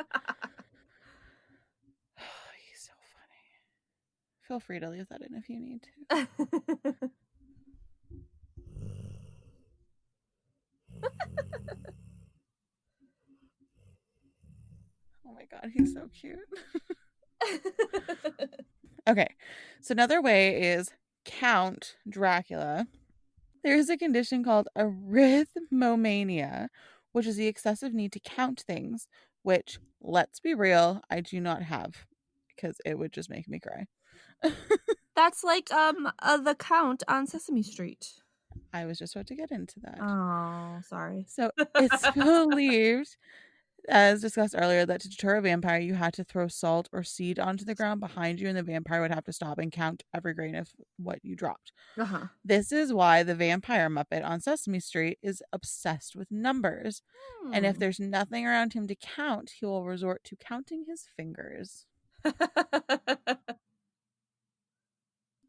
Speaker 2: He's so funny. Feel free to leave that in if you need to. Oh my god, he's so cute. Okay, so another way is Count Dracula. There's a condition called arithmomania, which is the excessive need to count things, which, let's be real, I do not have because it would just make me cry.
Speaker 1: That's like the Count on Sesame Street.
Speaker 2: I was just about to get into that.
Speaker 1: Oh, sorry.
Speaker 2: So it's believed, as discussed earlier, that to deter a vampire, you had to throw salt or seed onto the ground behind you, and the vampire would have to stop and count every grain of what you dropped.
Speaker 1: Uh-huh.
Speaker 2: This is why the vampire Muppet on Sesame Street is obsessed with numbers. And if
Speaker 1: Hmm.
Speaker 2: there's nothing around him to count, he will resort to counting his fingers.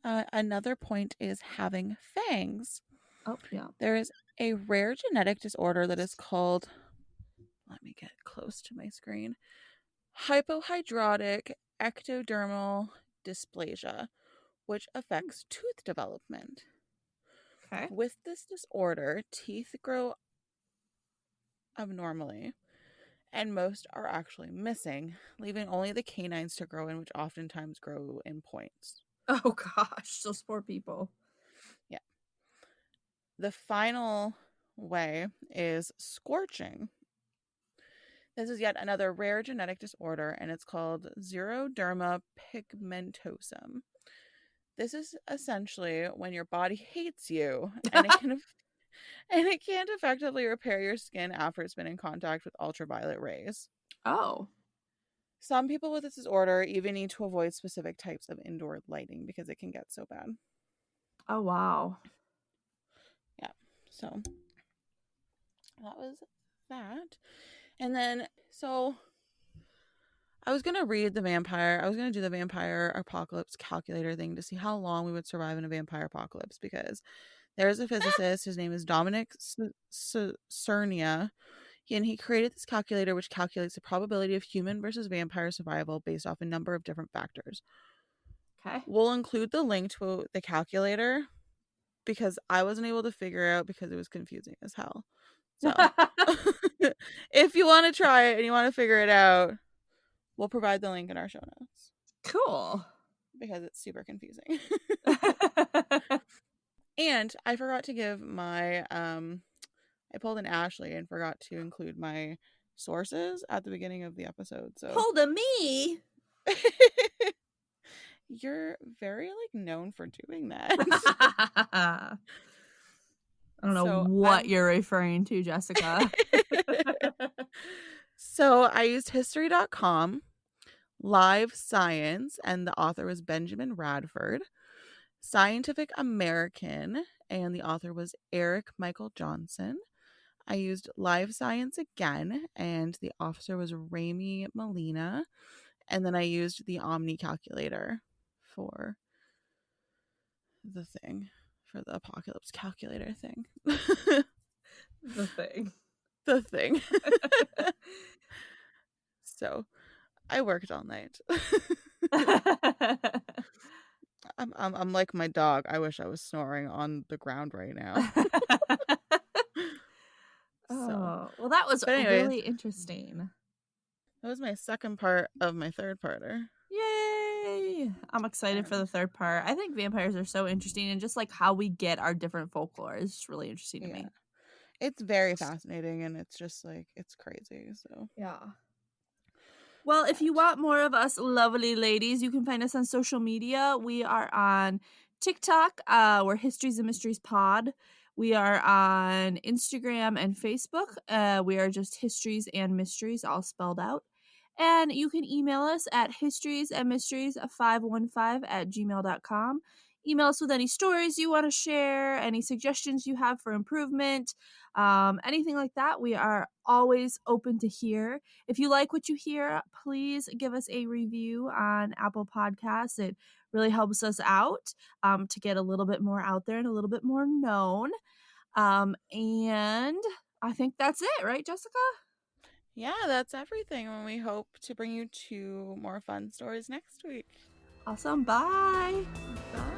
Speaker 2: Another point is having fangs.
Speaker 1: Oh, yeah.
Speaker 2: There is a rare genetic disorder that is called, let me get close to my screen, hypohydrotic ectodermal dysplasia, which affects tooth development.
Speaker 1: Okay.
Speaker 2: With this disorder, teeth grow abnormally, and most are actually missing, leaving only the canines to grow in, which oftentimes grow in points.
Speaker 1: Oh gosh, those poor people.
Speaker 2: Yeah. The final way is scorching. This is yet another rare genetic disorder, and it's called xeroderma pigmentosum. This is essentially when your body hates you, and it can't effectively repair your skin after it's been in contact with ultraviolet rays.
Speaker 1: Oh.
Speaker 2: Some people with this disorder even need to avoid specific types of indoor lighting because it can get so bad.
Speaker 1: Oh, wow.
Speaker 2: Yeah. So that was that. And then, so I was going to do the vampire apocalypse calculator thing to see how long we would survive in a vampire apocalypse, because there's a physicist, his name is Dominic Cernia, and he created this calculator which calculates the probability of human versus vampire survival based off a number of different factors.
Speaker 1: Okay.
Speaker 2: We'll include the link to the calculator because I wasn't able to figure it out because it was confusing as hell. So, if you want to try it and you want to figure it out, we'll provide the link in our show notes
Speaker 1: Cool.
Speaker 2: because it's super confusing. And I forgot to give my I pulled an Ashley and forgot to include my sources at the beginning of the episode. So
Speaker 1: Hold a me.
Speaker 2: you're very known for doing that.
Speaker 1: I don't know
Speaker 2: So
Speaker 1: what
Speaker 2: I'm
Speaker 1: you're referring to, Jessica.
Speaker 2: So I used history.com, Live Science, and the author was Benjamin Radford, Scientific American, and the author was Eric Michael Johnson. I used Live Science again, and the author was Rami Molina. And then I used the Omni calculator for the thing, for the apocalypse calculator thing.
Speaker 1: The thing.
Speaker 2: The thing. So I worked all night. I'm like my dog. I wish I was snoring on the ground right now. So,
Speaker 1: Oh, well, that was
Speaker 2: but anyways,
Speaker 1: really interesting.
Speaker 2: that was my second part of my third parter.
Speaker 1: Yay! I'm excited for the
Speaker 2: And
Speaker 1: third part. I think vampires are so interesting, and just like how we get our different folklore is just really interesting to
Speaker 2: yeah,
Speaker 1: me.
Speaker 2: it's very fascinating, and it's just it's crazy. So,
Speaker 1: Yeah. Well, if you
Speaker 2: but
Speaker 1: want more of us lovely ladies, you can find us on social media. We are on TikTok, we're Histories and Mysteries Pod. We are on Instagram and Facebook. We are just Histories and Mysteries, all spelled out. And you can email us at historiesandmysteries515@gmail.com. Email us with any stories you want to share, any suggestions you have for improvement, anything like that. We are always open to hear. If you like what you hear, please give us a review on Apple Podcasts. It really helps us out to get a little bit more out there and a little bit more known. And I think that's it, right, Jessica?
Speaker 2: yeah, that's everything. And we hope to bring you 2 more fun stories next week.
Speaker 1: Awesome. Bye.
Speaker 2: Bye.